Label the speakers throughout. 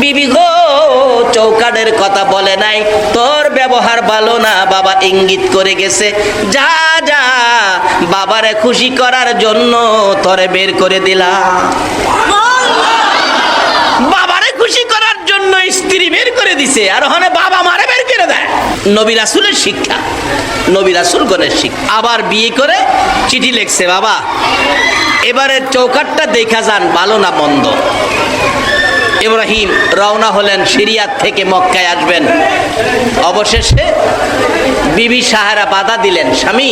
Speaker 1: বিবি গো চৌকাঠের কথা বলে নাই, তোর ব্যবহার ভালো না, বাবা ইঙ্গিত করে গেছে, যা যা বাবারে খুশি করার জন্য তোরে বের করে দিলাম। বাবারে খুশি করার জন্য স্ত্রী বের করে দিছে, আর ওখানে বাবা মারে বের করে দেয়। নবী রাসূলের শিক্ষা, নবী রাসূলগণের শিক্ষা। আবার বিয়ে করে চিঠি লিখছে, বাবা এবারে চৌকাঠটা দেখা যান ভালো না মন্দ। ইব্রাহিম রওনা হলেন, সিরিয়াত থেকে মক্কায় আসবেন। অবশেষে বিবি সাহারা বাধা দিলেন, স্বামী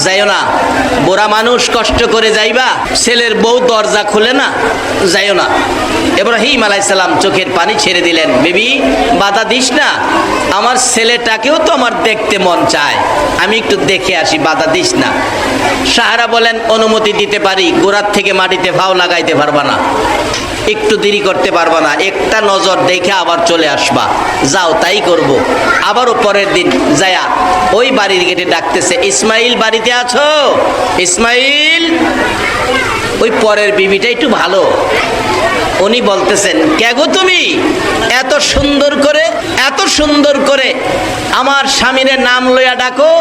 Speaker 1: যাইও না, বুড়া মানুষ কষ্ট করে যাইবা, ছেলের বউ দরজা খুলে না, যাইও না। ইব্রাহিম আলাইহিস সালাম চোখের পানি ছেড়ে দিলেন, বিবি বাধা দিস না, আমার ছেলেটাকেও তো আমার দেখতে মন চায়, আমি একটু দেখে আসি, বাধা দিস না। সাহারা বলেন, অনুমতি দিতে পারি, গোড়ার থেকে মাটিতে ভাও লাগাইতে পারবা না, একটু দেরি করতে পারবা না, একটা নজর দেখে আবার চলে আসবা। যাও, তাই করব। আবারও পরের দিন যায়া ওই বাড়ির গেটে ডাকতেছে, ইসমাইল বাড়িতে আছো? ইসমাইল। ওই পরের বিবিটা একটু ভালো, উনি বলতেছেন, কে গো তুমি এত সুন্দর করে আমার স্বামীর নাম লইয়া ডাকো,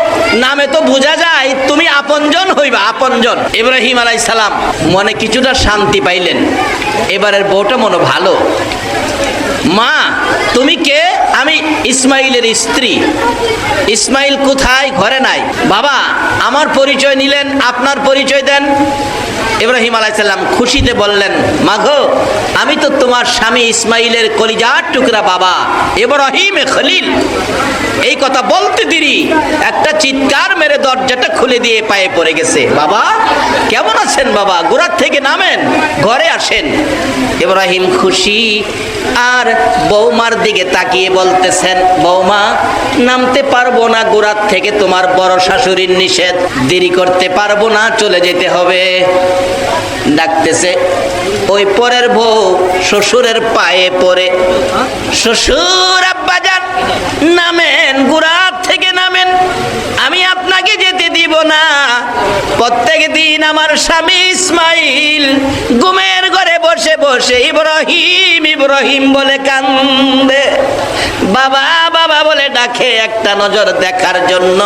Speaker 1: নামে তো বোঝা যায় তুমি আপনজন হইবা, আপনজন। ইব্রাহিম আলাইহিস সালাম মনে কিছুটা শান্তি পাইলেন, এবারের বউটা মনে ভালো। মা তুমি কে? আমি ইসমাইলের স্ত্রী। ইসমাইল কোথায়? ঘরে নাই। বাবা আমার পরিচয় নিলেন, আপনার পরিচয় দেন। ইব্রাহিম আলাইহিস সালাম খুশিতে বললেন, মা গো আমি তো তোমার স্বামী ইসমাইলের কলিজার টুকরা বাবা ইব্রাহিম খলিল। এই কথা বলতে দেরি একটা চিৎকার মেরে দরজাটা খুলে দিয়ে পায়ে পড়ে গেছে, বাবা কেমন আছেন বাবা? গোড়ার থেকে নামেন, ঘরে আসেন। ইব্রাহিম খুশি, আর বৌমার দিকে তাকিয়ে বলতেছেন, বৌমা নামতে পারবো না গোড়ার থেকে, তোমার বড় শাশুড়ির নিষেধ, দেরি করতে পারবো না, চলে যেতে হবে। ডাকতেছে, ওই পরের বউ শ্বশুরের পায়ে পড়ে, শ্বশুর আব্বাজান নামেন, গোড়ার থেকে নামেন, আমি আপনাকে যেতে দিব না। প্রত্যেক দিন আমার স্বামী ইসমাইল ঘুমের ঘরে বসে বসে ইব্রাহিম ইব্রাহিম বলে কান্দে, বাবা বাবা বলে ডাকে, একটা নজর দেখার জন্য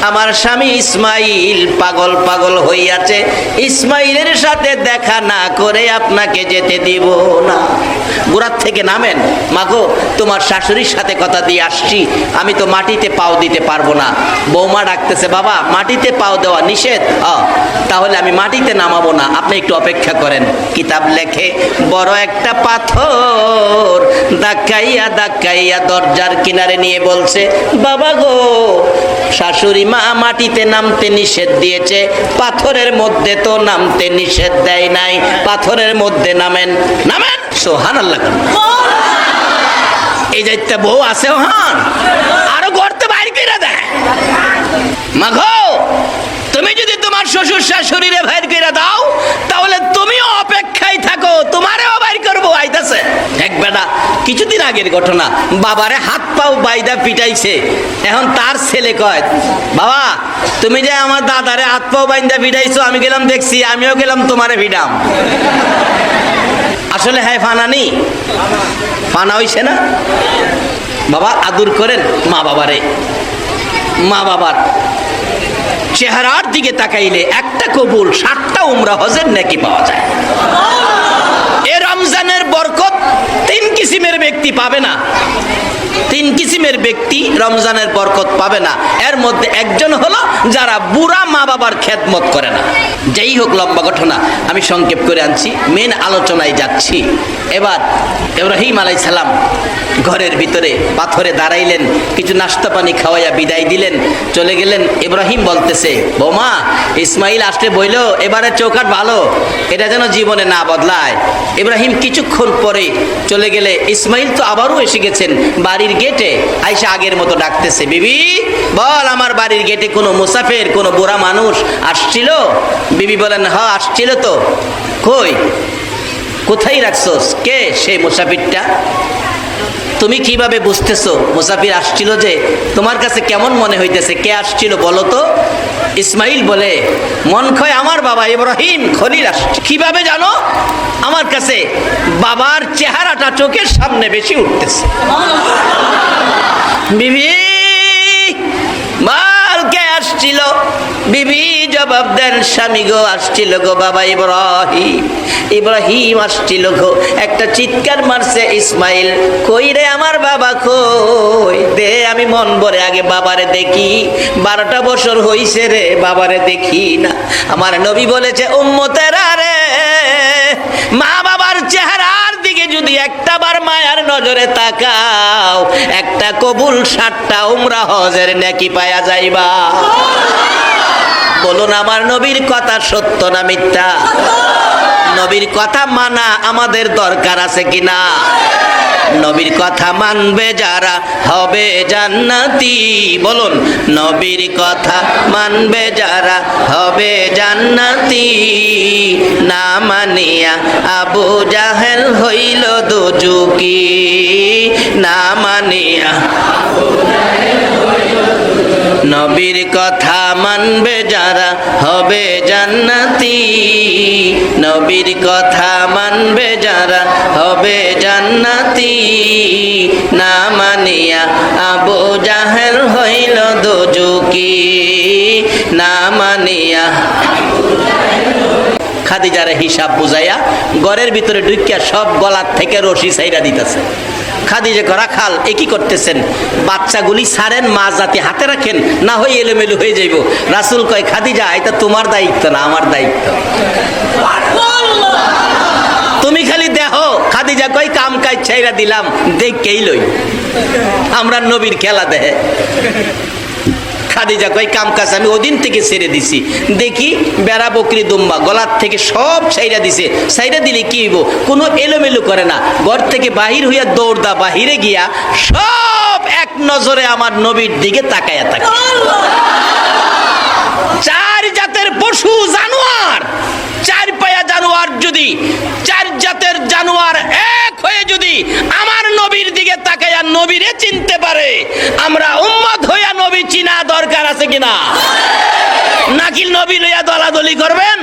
Speaker 1: আমার স্বামী ইসমাইল পাগল পাগল হইয়াছে, ইসমাইলের সাথে দেখা না করে আপনাকে যেতে দিব না। গোড়ার থেকে নামেন। মাগো তোমার শাশুড়ির সাথে কথা দিয়ে আসছি, আমি তো মাটিতে পাও দিতে পারবো না। বৌমা ডাকতেছে, বাবা মাটিতে পাও দেওয়া নিষেধ, তাহলে আমি মাটিতে নামাবো না, আপনি একটু অপেক্ষা করেন। কিতাব লেখে, বড় একটা পাথর ধাক্কাইয়া ধাক্কাইয়া দরজার কিনারে নিয়ে বলছে, বাবা গো শাশুড়ি মা মাটিতে নামতে নিষেধ দিয়েছে, পাথরের মধ্যে তো নামতে নিষেধ দেয় নাই, পাথরের মধ্যে নামেন, নামেন। সুবহানাল্লাহ। এই যাইতে বউ আছে, হান আরো গর্তে বাইর করে দেয়। মাগো তুমি যদি তোমার শ্বশুর শাশুড়িরে বাইর করে দাও, তাহলে তুমিও অপেক্ষায় থাকো, তোমারেও বাইর করবো, আইতাছে। এক বেটা কিছুদিন আগের ঘটনা, বাবারে হাত পাও বাইদা পিটাইছে, এখন তার ছেলে কয়, বাবা তুমি যে আমার দাদারে হাত পাও বাইদা পিটাইছো, আমি গেলাম দেখছি, আমিও গেলাম তোমারে পিটাম। আসলে হ্যাঁ ফানানি, ফানা হইছে না? বাবা আদর করেন মা বাবারে। মা বাবার চেহারার দিকে তাকাইলে একটা কবুল 7টা উমরা হজের নেকি পাওয়া যায়। এ রমজানের বরকত 3 কিসিমের ব্যক্তি পাবে না, 3 কিসিমের ব্যক্তি রমজানের বরকত পাবে না। এর মধ্যে একজন হলো যারা বুড়া মা বাবার খেদমত করে না। যাই হোক, লম্বা ঘটনা আমি সংক্ষেপ করে আনছি, মেন আলোচনায় যাচ্ছি। এবার ইব্রাহিম আলাইহিস সালাম ঘরের ভিতরে পাথরে দাঁড়াইলেন, কিছু নাস্তা পানি খাওয়াইয়া বিদায় দিলেন, চলে গেলেন। ইব্রাহিম বলতেছে, বৌমা ইসমাইল আসলে বইল এবারে চৌকাঠ ভালো, এটা যেন জীবনে না বদলায়। ইব্রাহিম কিছুক্ষণ পরে চলে গেলে ইসমাইল তো আবারও এসে গেছেন বাড়ির গেটে, আইসা আগের মতো ডাকতেছে, বিবি বল আমার বাড়ির গেটে কোনো মুসাফির, কোনো বুড়া মানুষ আসছিল? বিবি বলেন, হ্যাঁ আসছিল তো। কই, কোথায় রাখছস? কে সেই মুসাফিরটা? তুমি কিভাবে বুঝতেছো মুসাফির আসছিল যে তোমার কাছে কেমন মনে হইতেছে? কে আসছিল বলো তো? ইসমাইল বলে, মন খয় আমার বাবা ইব্রাহিম খলিল আসছে। কিভাবে জানো? আমার কাছে বাবার চেহারাটা চোখের সামনে বেশি উঠতেছে। বিবি বল কে আসছিল? বিবি জবাব দেন, স্বামী গো আসছিল গো বাবা ইব্রাহিম, ইব্রাহিম আসছিল গো। একটা চিৎকার মারছে ইসমাইল, কই রে আমার বাবা কই? দে আমি মন ভরে আগে বাবারে দেখি, 12টা বছর হইছে রে বাবারে দেখি না। আমার নবী বলেছে, উম্মতেরা রে, মা বাবার চেহারার দিকে যদি একটা বার মায়ার নজরে তাকাও, একটা কবুল 60টা উমরা হজের নেকি পায়া যাইবা। বলুন আমার নবীর কথা সত্য না মিথ্যা? নবীর কথা মানা আমাদের দরকার আছে কিনা? নবীর কথা মানবে যারা হবে জান্নাতি। বলুন, নবীর কথা মানবে যারা হবে জান্নাতি। না মানিয়া আবু জাহেল হইল দোজকি, না মানিয়া নবীর কথা মানবে যারা হবে জান্নাতি। নবীর কথা মানবে যারা হবে জান্নাতি। না মানিয়া আবু জাহেল হইল দোজকি, না মানিয়া। খাদিজারে হিসাব বুঝাইয়া ঘরের ভিতরে ঢুকিয়া সব গলার থেকে রশি ছাইরা দিতেছে। খাদিজা করা খাল এ কি করতেছেন? বাচ্চাগুলি ছাড়েন, মা জাতি হাতে রাখেন, না হয় এলোমেলো হয়ে যাইব। রাসূল কয়, খাদিজা এটা তোমার দায়িত্ব না, আমার দায়িত্ব। তুমি খালি দেখো। খাদিজা কয়, কাম কাজ ছাইরা দিলাম, দেখেই লই। আমরা নবীর খেলা দেখে। খাদিজা কয়, কাম কাজ আমি ওদিন থেকে ছেড়ে দিছি, দেখি বেড়া বকরি দুম্বা গলার থেকে সব ছাইরা দিছে। ছাইরা দিলে কি হইব? কোনো এলোমেলো করে না। ঘর থেকে বাহির হইয়া দৌড়দা বাহিরে গিয়া সব এক নজরে আমার নবীর দিকে তাকায়া থাকে। 4 জাতের পশু জানোয়ার, 4 পায়া জানোয়ার যদি 4 জাতের জানোয়ার এক হয়ে যদি আমার নবীর দিকে তাকায়া নবীরে চিনতে পারে, আমরা উম্মত হইয়া নবী চিনা দরকার আছে কিনা? নাকি নবী লইয়া দলাদলি করবেন?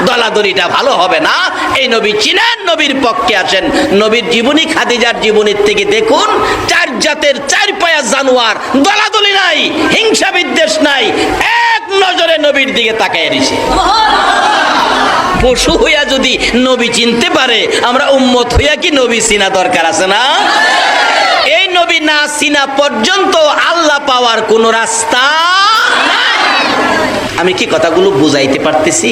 Speaker 1: দলাদলিটা ভালো হবে না। এই নবী চিনেন, নবীর পক্ষে আসেন। নবীর জীবনী, খাদিজার জীবনীর থেকে দেখুন, 4 জাতের 4 পায়া জানোয়ার, দলাদলি নাই, হিংসা বিদ্বেষ নাই, এক নজরে নবীর দিকে তাকায় দিছে। পশু হইয়া যদি নবী চিনতে পারে, আমরা উম্মত হইয়া কি নবী চিনা দরকার আছে না? এই নবী না চিনা পর্যন্ত আল্লাহ পাওয়ার কোন রাস্তা নাই। আমি কি কথাগুলো বুঝাইতে পারতেছি?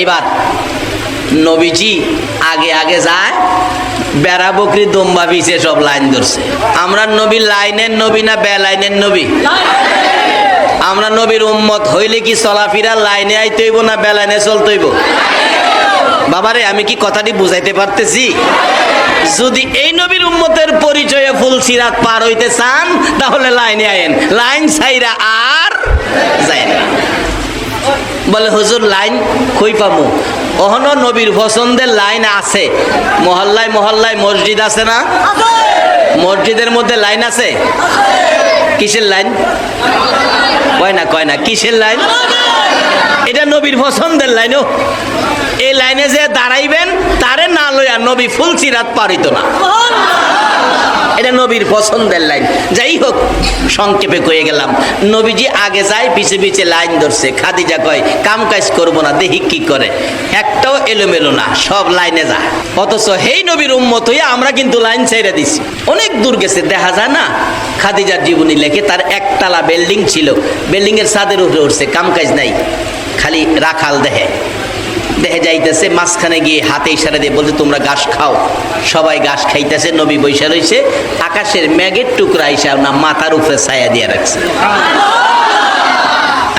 Speaker 1: এইবার নবীজি আগে আগে যায়, বেড়া বকরি দম্বা বিছে সব লাইন ধরছে। আমরা নবী লাইনের নবী না বে লাইনের নবী? আমরা নবীর উম্মত হইলে কি চলাফেরা লাইনে আইতে হইব না বে লাইনে চলতে হইব? বাবারে, আমি কি কথাটি বুঝাইতে পারতেছি? যদি এই নবীর উম্মতের পরিচয়ে ফুলসিরাত পার হইতে চান, তাহলে লাইনে আইন, লাইন ছাইরা আর যায় না। বলে, হুজুর লাইন কই পামু? ওহনো নবীর পছন্দের লাইন আছে। মহল্লায় মহল্লায় মসজিদ আছে না? মসজিদের মধ্যে লাইন আছে। কিসের লাইন? কয় না কিসের লাইন? এটা নবীর পছন্দের লাইন। এই লাইনে যে দাঁড়াইবেন, তারে না লইয়া নবী ফুলসিরাত পার হইতো না। এটা নবীর পছন্দের লাইন। যাই হোক, সংক্ষেপে কয়ে গেলাম, নবীজি আগে যায়, পিছে পিছে লাইন ধরছে। খাদিজা কয়, কাম কাজ করবো না, দেখি কি করে। একটাও এলোমেলো না, সব লাইনে যায়। অথচ হেই নবীর উম্মত হইয়া আমরা কিন্তু লাইন ছেড়ে দিছি। অনেক দূর গেছে, দেখা যায় না। খাদিজার জীবনী লেখে, তার একতলা বিল্ডিং ছিল, বিল্ডিং এর ছাদের উপরে উঠছে, কাম কাজ নাই, খালি রাখাল দেখে যাইতেছে। মাঝখানে গিয়ে হাতে ইশারা দিয়ে বলছে, তোমরা ঘাস খাও। সবাই ঘাস খাইতেছে, নবী বৈশা রয়েছে। আকাশের মেঘের টুকরা হিসাব না মাথার উপরে ছায়া দিয়ে রাখছে।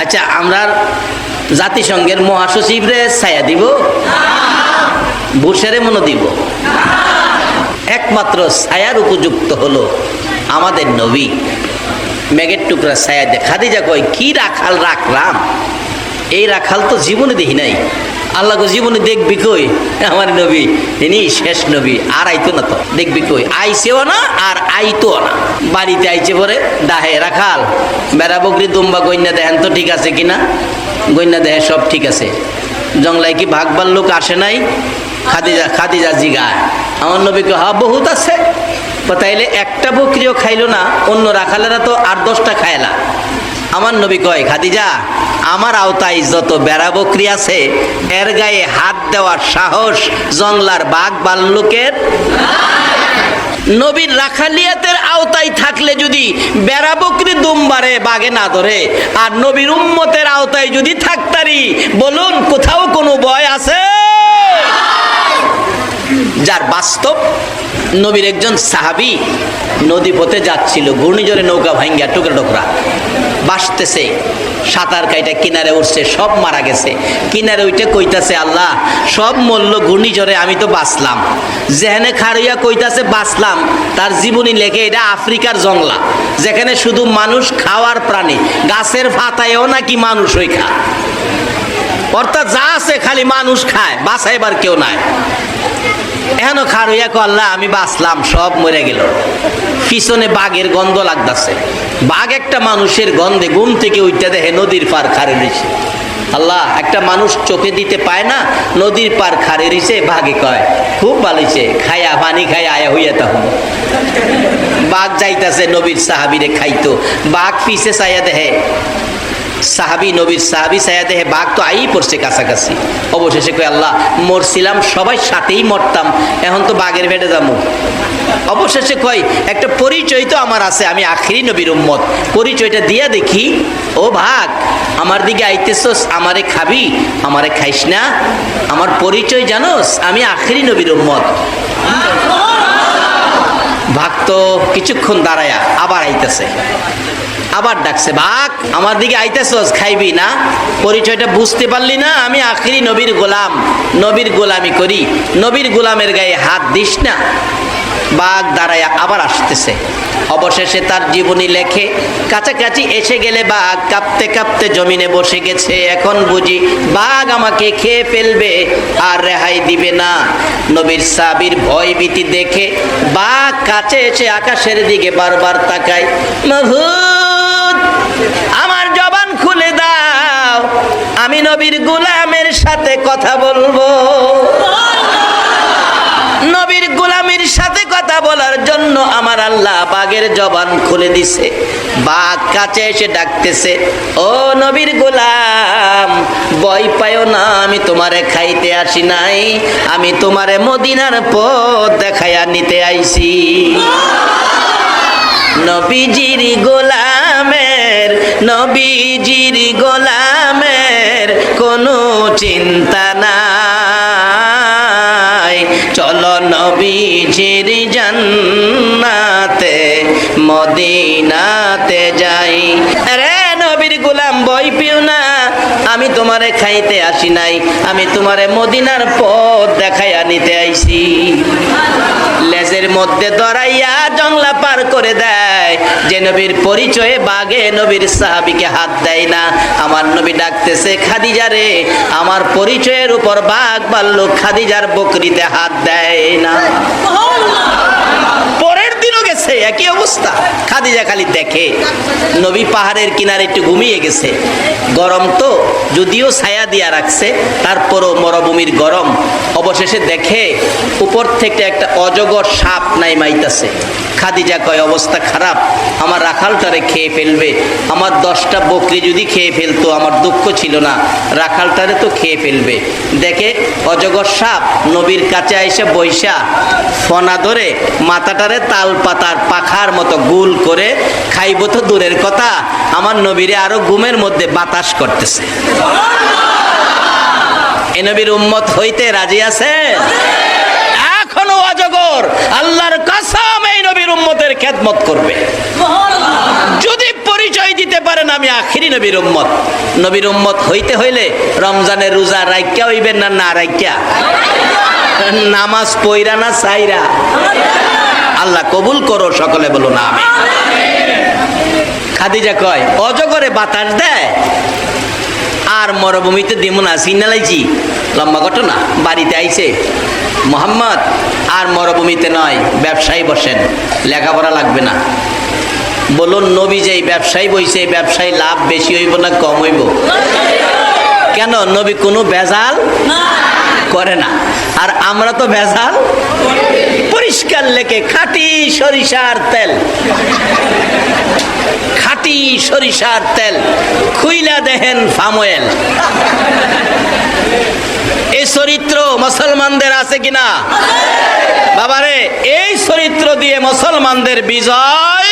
Speaker 1: আচ্ছা, আমরা জাতিসংঘের মহাসচিবরে ছায়া দিব? বুশেরে মনে দিব? একমাত্র ছায়ার উপযুক্ত হলো আমাদের নবী। মেঘের টুকরা ছায়া দিয়ে। খাদিজা কয়, কি রাখাল রাখলাম, এই রাখাল তো জীবনে দেখি নাই। আল্লাহকে জীবনে দেখবি কই আমার নবী, ইনি শেষ নবী, আর আইতো না তো, দেখবি কই, আইছেও না আর আইতো না। বাড়িতে আইছে পরে ডাহে রাখাল বেড়া বকরি দুম্বা গইনা দেখেন তো ঠিক আছে কিনা, গইনা দেখে সব ঠিক আছে। জংলায় কি ভাগবার লোক আসে নাই? খাদিজা জিগায়, আমার নবীকে হা বহুত আছে। তাইলে একটা বকরিও খাইলো না, অন্য রাখালেরা তো 8-10টা খাইলা। আমার নবী কয়, খাদিজা আমার আওতায় যত বেড়া বকরি আছে এর গায়ে হাত দেওয়ার সাহস জংলার বাঘ ভাল্লুকের। নবীর রাখালিয়াতের আওতায় থাকলে যদি বেড়া বকরি দুম্বারে বাগে না ধরে, আর নবীর উম্মতের আওতায় যদি থাকতারি, বলুন কোথাও কোনো ভয় আছে? যার বাস্তব নবীর একজন সাহাবী নদী পথে যাচ্ছিল, ঘূর্ণিঝড়ে নৌকা ভাঙ্গা টুকরা টুকরা বাসতেছে, সাঁতার কাইটা কিনারে উঠছে, সব মারা গেছে। কিনারে ওইটা কইতাছে, আল্লাহ সব মরল ঘূর্ণিঝড়ে, আমি তো বাঁচলাম। যেখানে খাড়িয়া কইতাছে বাঁচলাম, তার জীবনী লেখে এটা আফ্রিকার জংলা, যেখানে শুধু মানুষ খাওয়ার প্রাণী, গাছের পাতায়ও নাকি মানুষ ওই খা, অর্থাৎ যা আছে খালি মানুষ খায়, বাঁচাইবার কেউ নাই। এখনো খারুইয়া আল্লাহ আমি বাঁচলাম, সব মরে গেল। পিছনে বাঘের গন্ধ লাগতেছে, বাঘ একটা মানুষের গন্ধে ঘুম থেকে উঠতে দেখে নদীর পার খারে রয়েছে। আল্লাহ একটা মানুষ চোখে দিতে পায় না, নদীর পার খারে রয়েছে। বাঘে কয় খুব ভালো হয়েছে, খাইয়া পানি খাইয়া আয়া হইয়া তখন। বাঘ যাইতাছে নবীর সাহাবিরে খাইতো, বাঘ পিছে চাইয়া দেখে সাহাবি, নবীর সাহাবি চাইয়া দেখে বাঘ তো আই পড়ছে কাছাকাছি। অবশেষে কয় আল্লাহ মরছিলাম সবাই সাথেই মরতাম, এখন তো বাঘের পেটে যাবো। অবশেষে কয় একটা পরিচয় তো আমার আছে, আমি আখিরি নবীর উম্মত, পরিচয়টা দিয়া দেখি। ও বাঘ আমার দিকে আইতেছস, আমারে খাবি? আমারে খাইস না, আমার পরিচয় জানোস, আমি আখিরি নবীর উম্মত। বাঘ তো কিছুক্ষণ দাঁড়ায়া আবার আইতেছে, আবার ডাকছে, বাঘ আমার দিকে আইতেছস, খাইবি না? পরিচয়টা বুঝতে পারলি না? আমি আখিরি নবীর গোলাম, নবীর গোলামি করি, নবীর গোলামের গায়ে হাত দিস না। বাঘ দাঁড়ায় আবার আসতেছে। অবশেষে তার জীবনী লেখে, কাছাকাছি এসে গেলে বাঘ কাঁপতে কাঁপতে জমিনে বসে গেছে। এখন বুঝি বাঘ আমাকে খেয়ে ফেলবে আর রেহাই দিবে না। নবীর সাহাবীর ভয় ভীতি দেখে বাঘ কাছে এসে আকাশের দিকে বারবার তাকায়, মাবুদ আমার জবান খুলে দাও, আমি নবীর গোলামের সাথে কথা বলবো। নবীর গোলামের সাথে কথা বলার জন্য আমার আল্লাহ বাঘের জবান খুলে দিছে। বাঘ কাছে এসে ডাকতেছে, ও নবীর গোলাম ভয় পায়ো না, আমি তোমারে খাইতে আসি নাই, আমি তোমারে মদিনার পথ দেখাইয়া নিতে আইছি। নবীজির গোলামের, নবীজির গোলামের কোনো চিন্তা নাই, চলো নবীজির জান্নাতে মদিনাতে যাই। আরে নবীর গোলাম ভয় পেও না, আমি তোমারে খাইতে আসি নাই, আমি তোমারে মদিনার পথ দেখাইয়া নিতে আইছি। লেজের মধ্যে দরাইয়া জংলা পার করে দেয়। যে নবীর পরিচয়ে বাঘে নবীর সাহাবীকে হাত দেয় না। আমার নবী ডাকতেছে, খাদিজা রে, আমার পরিচয়ের উপর বাঘ ভাল্লুক খাদিজার বকরিতে হাত দেয় না। পরের দিনও গেছে একই অবস্থা। খাদিজা খালি দেখে নবী পাহাড়ের কিনারে একটু ঘুমিয়ে গেছে। গরম তো, যদিও ছায়া দিয়া রাখছে, তারপরও মরুভূমির গরম। অবশেষে দেখে উপর থেকে একটা অজগর সাপ নাইমাইতাছে। খাদিজা কয় অবস্থা খারাপ, আমার রাখালটারে খেয়ে ফেলবে। আমার 10টা বকরি যদি খেয়ে ফেলতো আমার দুঃখ ছিল না, রাখালটারে তো খেয়ে ফেলবে। দেখে অজগর সাপ নবীর কাছে এসে বৈশা ফনা ধরে মাথাটারে তাল পাতার পাখার মতো গুল করে খাইব তো দূরের কথা, আমার নবীরে আরো ঘুমের মধ্যে বাতাস করতেছে। এ নবীর উম্মত হইতে রাজি আছে? এখনো অজগর আল্লাহর কসম এই নবীর উম্মতের খেদমত করবে যদি পরিচয় দিতে পারেন আমি আখিরি নবীর উম্মত। নবীর উম্মত হইতে হইলে রমজানের রোজা রাইখা হইবেন না, না রাইখা? নামাজ পইরা না চাইরা? আল্লাহ কবুল করো, সকলে বলুন আমিন। খাদিজা কয় অজগরে বাতাস দেয় আর মরুভূমিতে দিমু না, সিনালাইছি। লম্বা ঘটনা। বাড়িতে আইছে, মোহাম্মদ আর মরুভূমিতে নয়, ব্যবসায়ী বসেন, লেখাপড়া লাগবে না। বলুন, নবী যেই ব্যবসায়ী বইছে, ব্যবসায়ী লাভ বেশি হইব না কম হইব? কেন? নবী কোনো ভেজাল করে না, আর আমরা তো ভেজাল। পরিষ্কার লেখে খাঁটি সরিষার তেল, খাঁটি সরিষার তেল, খুইলা দেখেন ফামোয়েল। এই চরিত্র মুসলমানদের আছে কিনা? বাবারে, এই চরিত্র দিয়ে মুসলমানদের বিজয়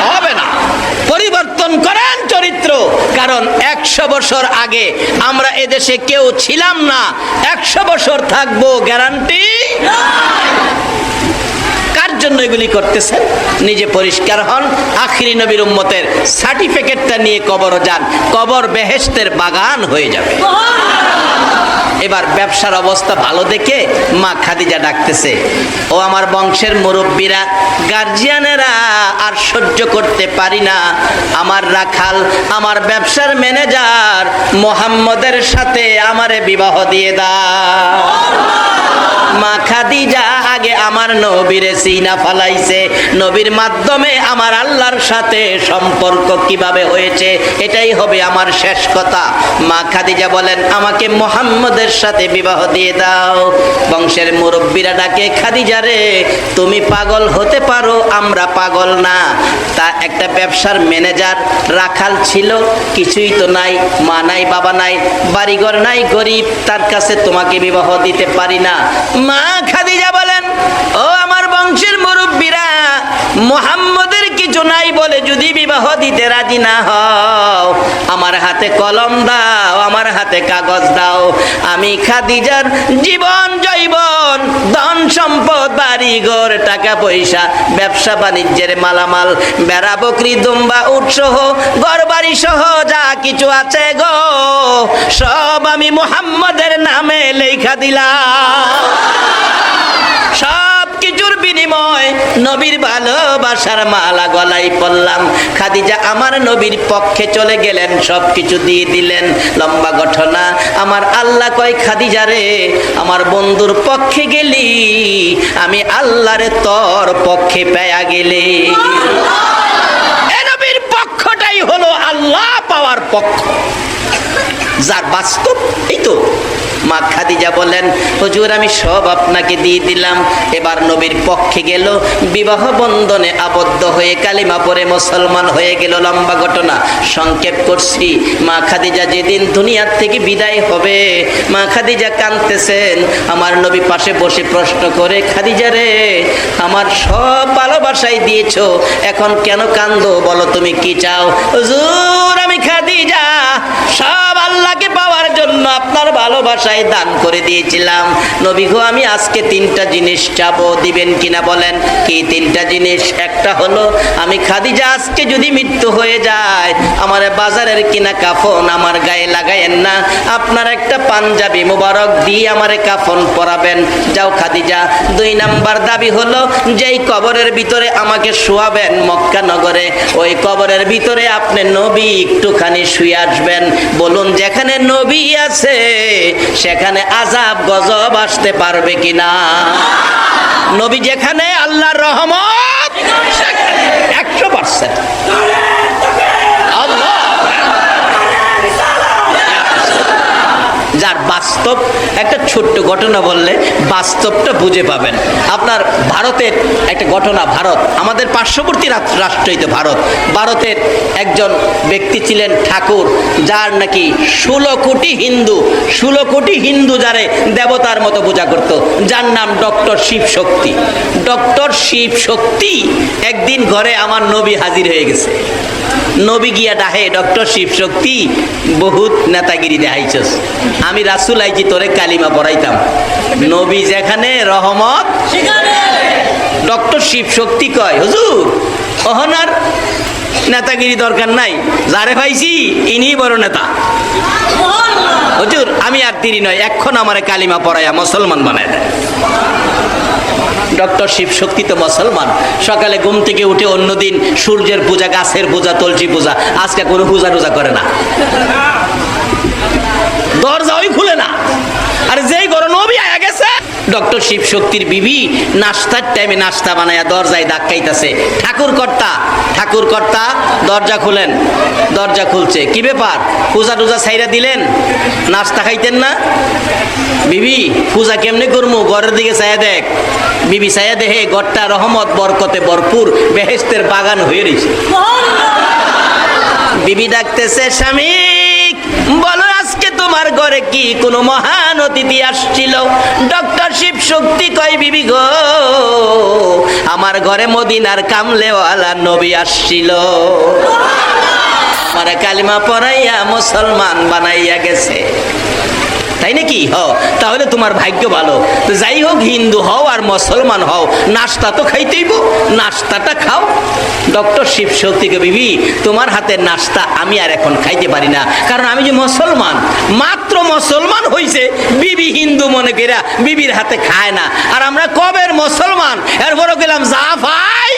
Speaker 1: হবে না। পরিবর্তন করেন চরিত্র, কারণ 100 বছর আগে আমরা এদেশে কেউ ছিলাম না, 100 বছর থাকবো গ্যারান্টি। কার জন্য এগুলি করতেছেন? নিজে পরিষ্কার হন, আখিরি নবীর উম্মতের সার্টিফিকেটটা নিয়ে কবর যান, কবর বেহেশতের বাগান হয়ে যাবে। এবার ব্যবসার অবস্থা ভালো দেখে মা খাদিজা ডাকতেছে, ও আমার বংশের মুরব্বীরা, গার্জিয়ানেরা, আর সহ্য করতে পারি না, আমার রাখাল, আমার ব্যবসার ম্যানেজার মোহাম্মদের সাথে আমারে বিবাহ দিয়ে দাও। মা খাদিজা আগে আমার নবীরে সিনা ফালাইছে, নবীর মাধ্যমে আমার আল্লাহর সাথে সম্পর্ক কিভাবে হয়েছে এটাই হবে আমার শেষ কথা। মা খাদিজা বলেন, আমাকে মোহাম্মদের সাথে বিবাহ দিয়ে দাও। বংশের মুরব্বীরা ডাকে, খাদিজা রে, তুমি পাগল হতে পারো, আমরা পাগল না। তা একটা ব্যবসার ম্যানেজার রাখাল ছিল, কিছুই তো নাই, মা নাই, বাবা নাই, বাড়িঘর নাই, গরিব, তার কাছে তোমাকে বিবাহ দিতে পারি না। মা খাদিজা বলেন, ও আমার বংশের মুরব্বীরা, মুহাম্মদের কিছু নাই বলে যদি বিবাহ দিতে রাজি না হও, আমার হাতে কলম দাও, আমার হাতে কাগজ দাও, আমি খাদিজার জীবন জৈবন, ধন সম্পদ, বাড়িঘর, টাকা পয়সা, ব্যবসা বাণিজ্যের মালামাল, বেড়া, বকরি, দুম্বা, উট সহ, ঘর বাড়ি সহ যা কিছু আছে গো, সব আমি মুহাম্মদের নামে লেখা দিলাম। সব কিছুর বিনিময় নবীর ভালোবাসার মালা গলায় পড়লাম। খাদিজা আমার নবীর পক্ষে চলে গেলেন, সব কিছু দিয়ে দিলেন। লম্বা ঘটনা। আমার আল্লাহ কয়, খাদিজা রে, আমার বন্ধুর পক্ষে গেলি, আমি আল্লাহরে তোর পক্ষে পেয়া গেলে। এ নবীর পক্ষটাই হলো আল্লাহ পাওয়ার পক্ষ, যার বাস্তব এই তো। মা খাদিজা বলেন, হুজুর আমি সব আপনাকে দিয়ে দিলাম। এবার নবীর পক্ষে গেল, বিবাহ বন্ধনে আবদ্ধ হয়ে কালিমা পড়ে মুসলমান হয়ে গেল। লম্বা ঘটনা, সংক্ষেপ করছি। মা খাদিজা যেদিন দুনিয়ার থেকে বিদায় হবে, মা খাদিজা কাঁদতেছেন। আমার নবী পাশে বসে প্রশ্ন করে, খাদিজা রে, আমার সব ভালোবাসাই দিয়েছো, এখন কেন কান্দো? বলো তুমি কি চাও? হুজুর আমি খাদিজা সব আল্লাহকে পাওয়ার জন্য আপনার ভালোবাসায় দান করে দিয়েছিলাম। নবী গো, আমি আজকে 3টা জিনিস চাবো, দিবেন কিনা বলেন? কি 3টা জিনিস? একটা হলো, আমি খাদিজা আজকে যদি মৃত্যু হয়ে যায়, আমার বাজারের কিনা কাফন আমার গায়ে লাগায়েন না, আপনার একটা পাঞ্জাবি মুবারক দিয়ে আমারে কাফন পরাবেন। যাও খাদিজা। 2 নাম্বার দাবি হলো, যেই কবরের ভিতরে আমাকে শোয়াবেন মক্কা নগরে, ওই কবরের ভিতরে আপনি নবী একটুখানি শুয়ে আসবেন। বলুন, যেখানে নবী আছে সেখানে আযাব গজব আসতে পারবে কিনা? নবী যেখানে, আল্লাহর রহমত সেখানে 100%। আল্লাহ যার বাস্তব, একটা ছোট্ট ঘটনা বললে বাস্তবটা বুঝে পাবেন। আপনার ভারতের একটা ঘটনা, ভারত আমাদের পার্শ্ববর্তী রাষ্ট্রই তো ভারত। ভারতের একজন ব্যক্তি ছিলেন ঠাকুর, যার নাকি 16 কোটি হিন্দু যারে দেবতার মতো পূজা করত, যার নাম ডক্টর শিব শক্তি। ডক্টর শিব শক্তি একদিন ঘরে আমার নবী হাজির হয়ে গেছে। নবী গিয়া ডাহে, ডক্টর শিব শক্তি, বহুত নেতাগিরি দেখাইছস, আমি রাসূল আইছি তোরে কালিমা পড়াইতাম। নবী যেখানে রহমত সেখানে। ডক্টর শিব শক্তি কয়, হুজুর ওহনার নেতাগিরি দরকার নাই, যারে পাইছি ইনি বড় নেতা। হুজুর আমি আর দেরি নয়, এখন আমারে কালিমা পড়াইয়া মুসলমান বানায় দেয়। ডক্টর শিব শক্তি তো মুসলমান। সকালে ঘুম থেকে উঠে অন্যদিন সূর্যের পূজা, গাছের পূজা, তুলসী পূজা, আজকে কোনো পূজা টুজা করে না। দরজা ওই খুলে না। আর যেই ঘরে নবী আয়া গেছে, ডক্টর শিব শক্তির বিবি নাস্তার টাইমে নাস্তা বানায়া দরজায় ধাক্কাইতাছে, ঠাকুর কর্তা দরজা খুলেন। দরজা খুলছে, কি ব্যাপার, পূজা টুজা ছাইরা দিলেন, নাস্তা খাইতেন না? বিবি পূজা কেমনে করমু, ঘরের দিকে চাইয়া দেখ। বিবি চাইয়া দেখে ঘরটা রহমত বরকতে ভরপুর, বেহেশতের বাগান হয়ে রয়েছে। বিবি ডাকতেছে, স্বামী বলো আজকে তোমার ঘরে কি কোনো মহান অতিথি আসছিল? ডক্টর শিব শক্তি কয়, বিবি গো, আমার ঘরে মদিনার কামলেওয়ালা নবী আসছিল, আমার কালিমা পড়াইয়া মুসলমান বানাইয়া গেছে। তাই নাকি? তাহলে তোমার ভাগ্য ভালো। যাই হোক, হিন্দু হও আর মুসলমান হও, নাস্তা তো খাইতেইব, নাস্তাটা খাও। ডক্টর শিব শক্তিকে, বিবি তোমার হাতের নাস্তা আমি আর এখন খাইতে পারি না, কারণ আমি যে মুসলমান, মাত্র মুসলমান হইছে, বিবি হিন্দু মনে কইরা বিবির হাতে খায় না। আর আমরা কবের মুসলমান, এরপরও গেলাম যা ভাই।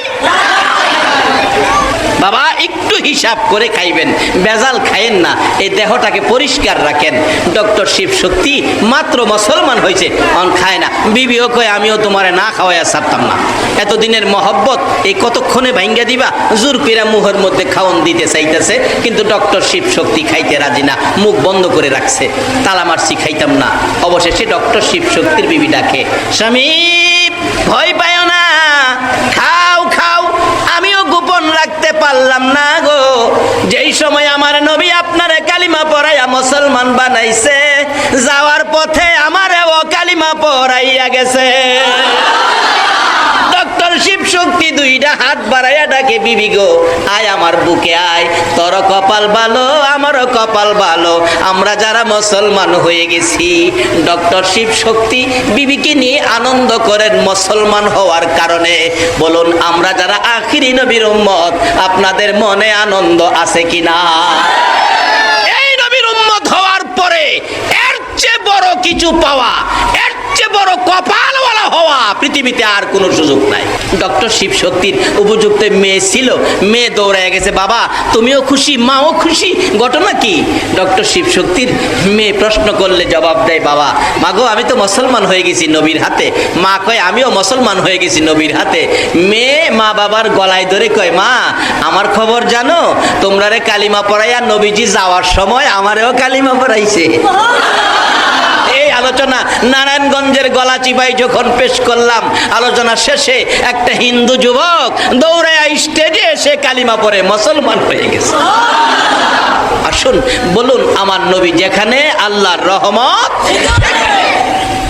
Speaker 1: বাবা একটু হিসাব করে খাইবেন, বেজাল খাইয়েন না, এই দেহটাকে পরিষ্কার রাখেন। ডক্টর শিব শক্তি মাত্র মুসলমান হয়েছে, অন খায় না। বিবিও কয়, আমিও তোমারে না খাওয়াইয়া ছাড়তাম না, এতদিনের মহব্বত এই কতক্ষণে ভাঙ্গা দিবা? জোর কইরা মুখের মধ্যে খাওন দিতে চাইতেছে, কিন্তু ডক্টর শিব শক্তি খাইতে রাজি না, মুখ বন্ধ করে রাখছে। তালা মারছি, খাইতাম না। অবশেষে ডক্টর শিব শক্তির বিবি ডাকে, স্বামী ভয় পায় না, খাও খাও। আমিও গোপন রাখতে পারলাম না গো, যেই সময় আমার নবী আপনারে কালিমা পড়াইয়া মুসলমান বানাইছে, যাওয়ার পথে আমারেও কালিমা পড়াইয়া গেছে। ডক্টর শিব শক্তি দুইটা হাত বাড়াইয়া ডাকে, বিবি গো আয় আমার বুকে আয়, তোর কপাল ভালো আমারও কপাল ভালো, আমরা যারা মুসলমান হয়ে গেছি। ডক্টর শিব শক্তি বিবিকে নিয়ে আনন্দ করেন মুসলমান হওয়ার কারণে। বলুন, আমরা যারা আখিরি নবীর উম্মত, আপনাদের মনে আনন্দ আছে কিনা? এই নবীর উম্মত হওয়ার পরে এর চেয়ে বড় কিছু পাওয়া, এর চেয়ে বড় কপালওয়ালা হওয়া পৃথিবীতে আর কোনো সুযোগ নাই। ডক্টর শিব শক্তির উপযুক্ত মেয়ে ছিল, মেয়ে দৌড়ায় গেছে, বাবা তুমিও খুশি, মাও খুশি, ঘটনা কি? ডক্টর শিব শক্তির মেয়ে প্রশ্ন করলে জবাব দেয়, বাবা মাগো আমি তো মুসলমান হয়ে গেছি নবীর হাতে। মা কয়, আমিও মুসলমান হয়ে গেছি নবীর হাতে। মেয়ে মা বাবার গলায় ধরে কয়, মা আমার খবর জানো, তোমরা রে কালিমা পড়াইয়া নবীজি যাওয়ার সময় আমারেও কালিমা পড়াইছে। এই আলোচনা নারায়ণগঞ্জের গলাচিপাই যখন পেশ করলাম, আলোচনা শেষে একটা হিন্দু যুবক দৌড়ায় স্টেজে এসে কালিমা পড়ে মুসলমান হয়ে গেছে। আসুন বলুন, আমার নবী যেখানে, আল্লাহর রহমত।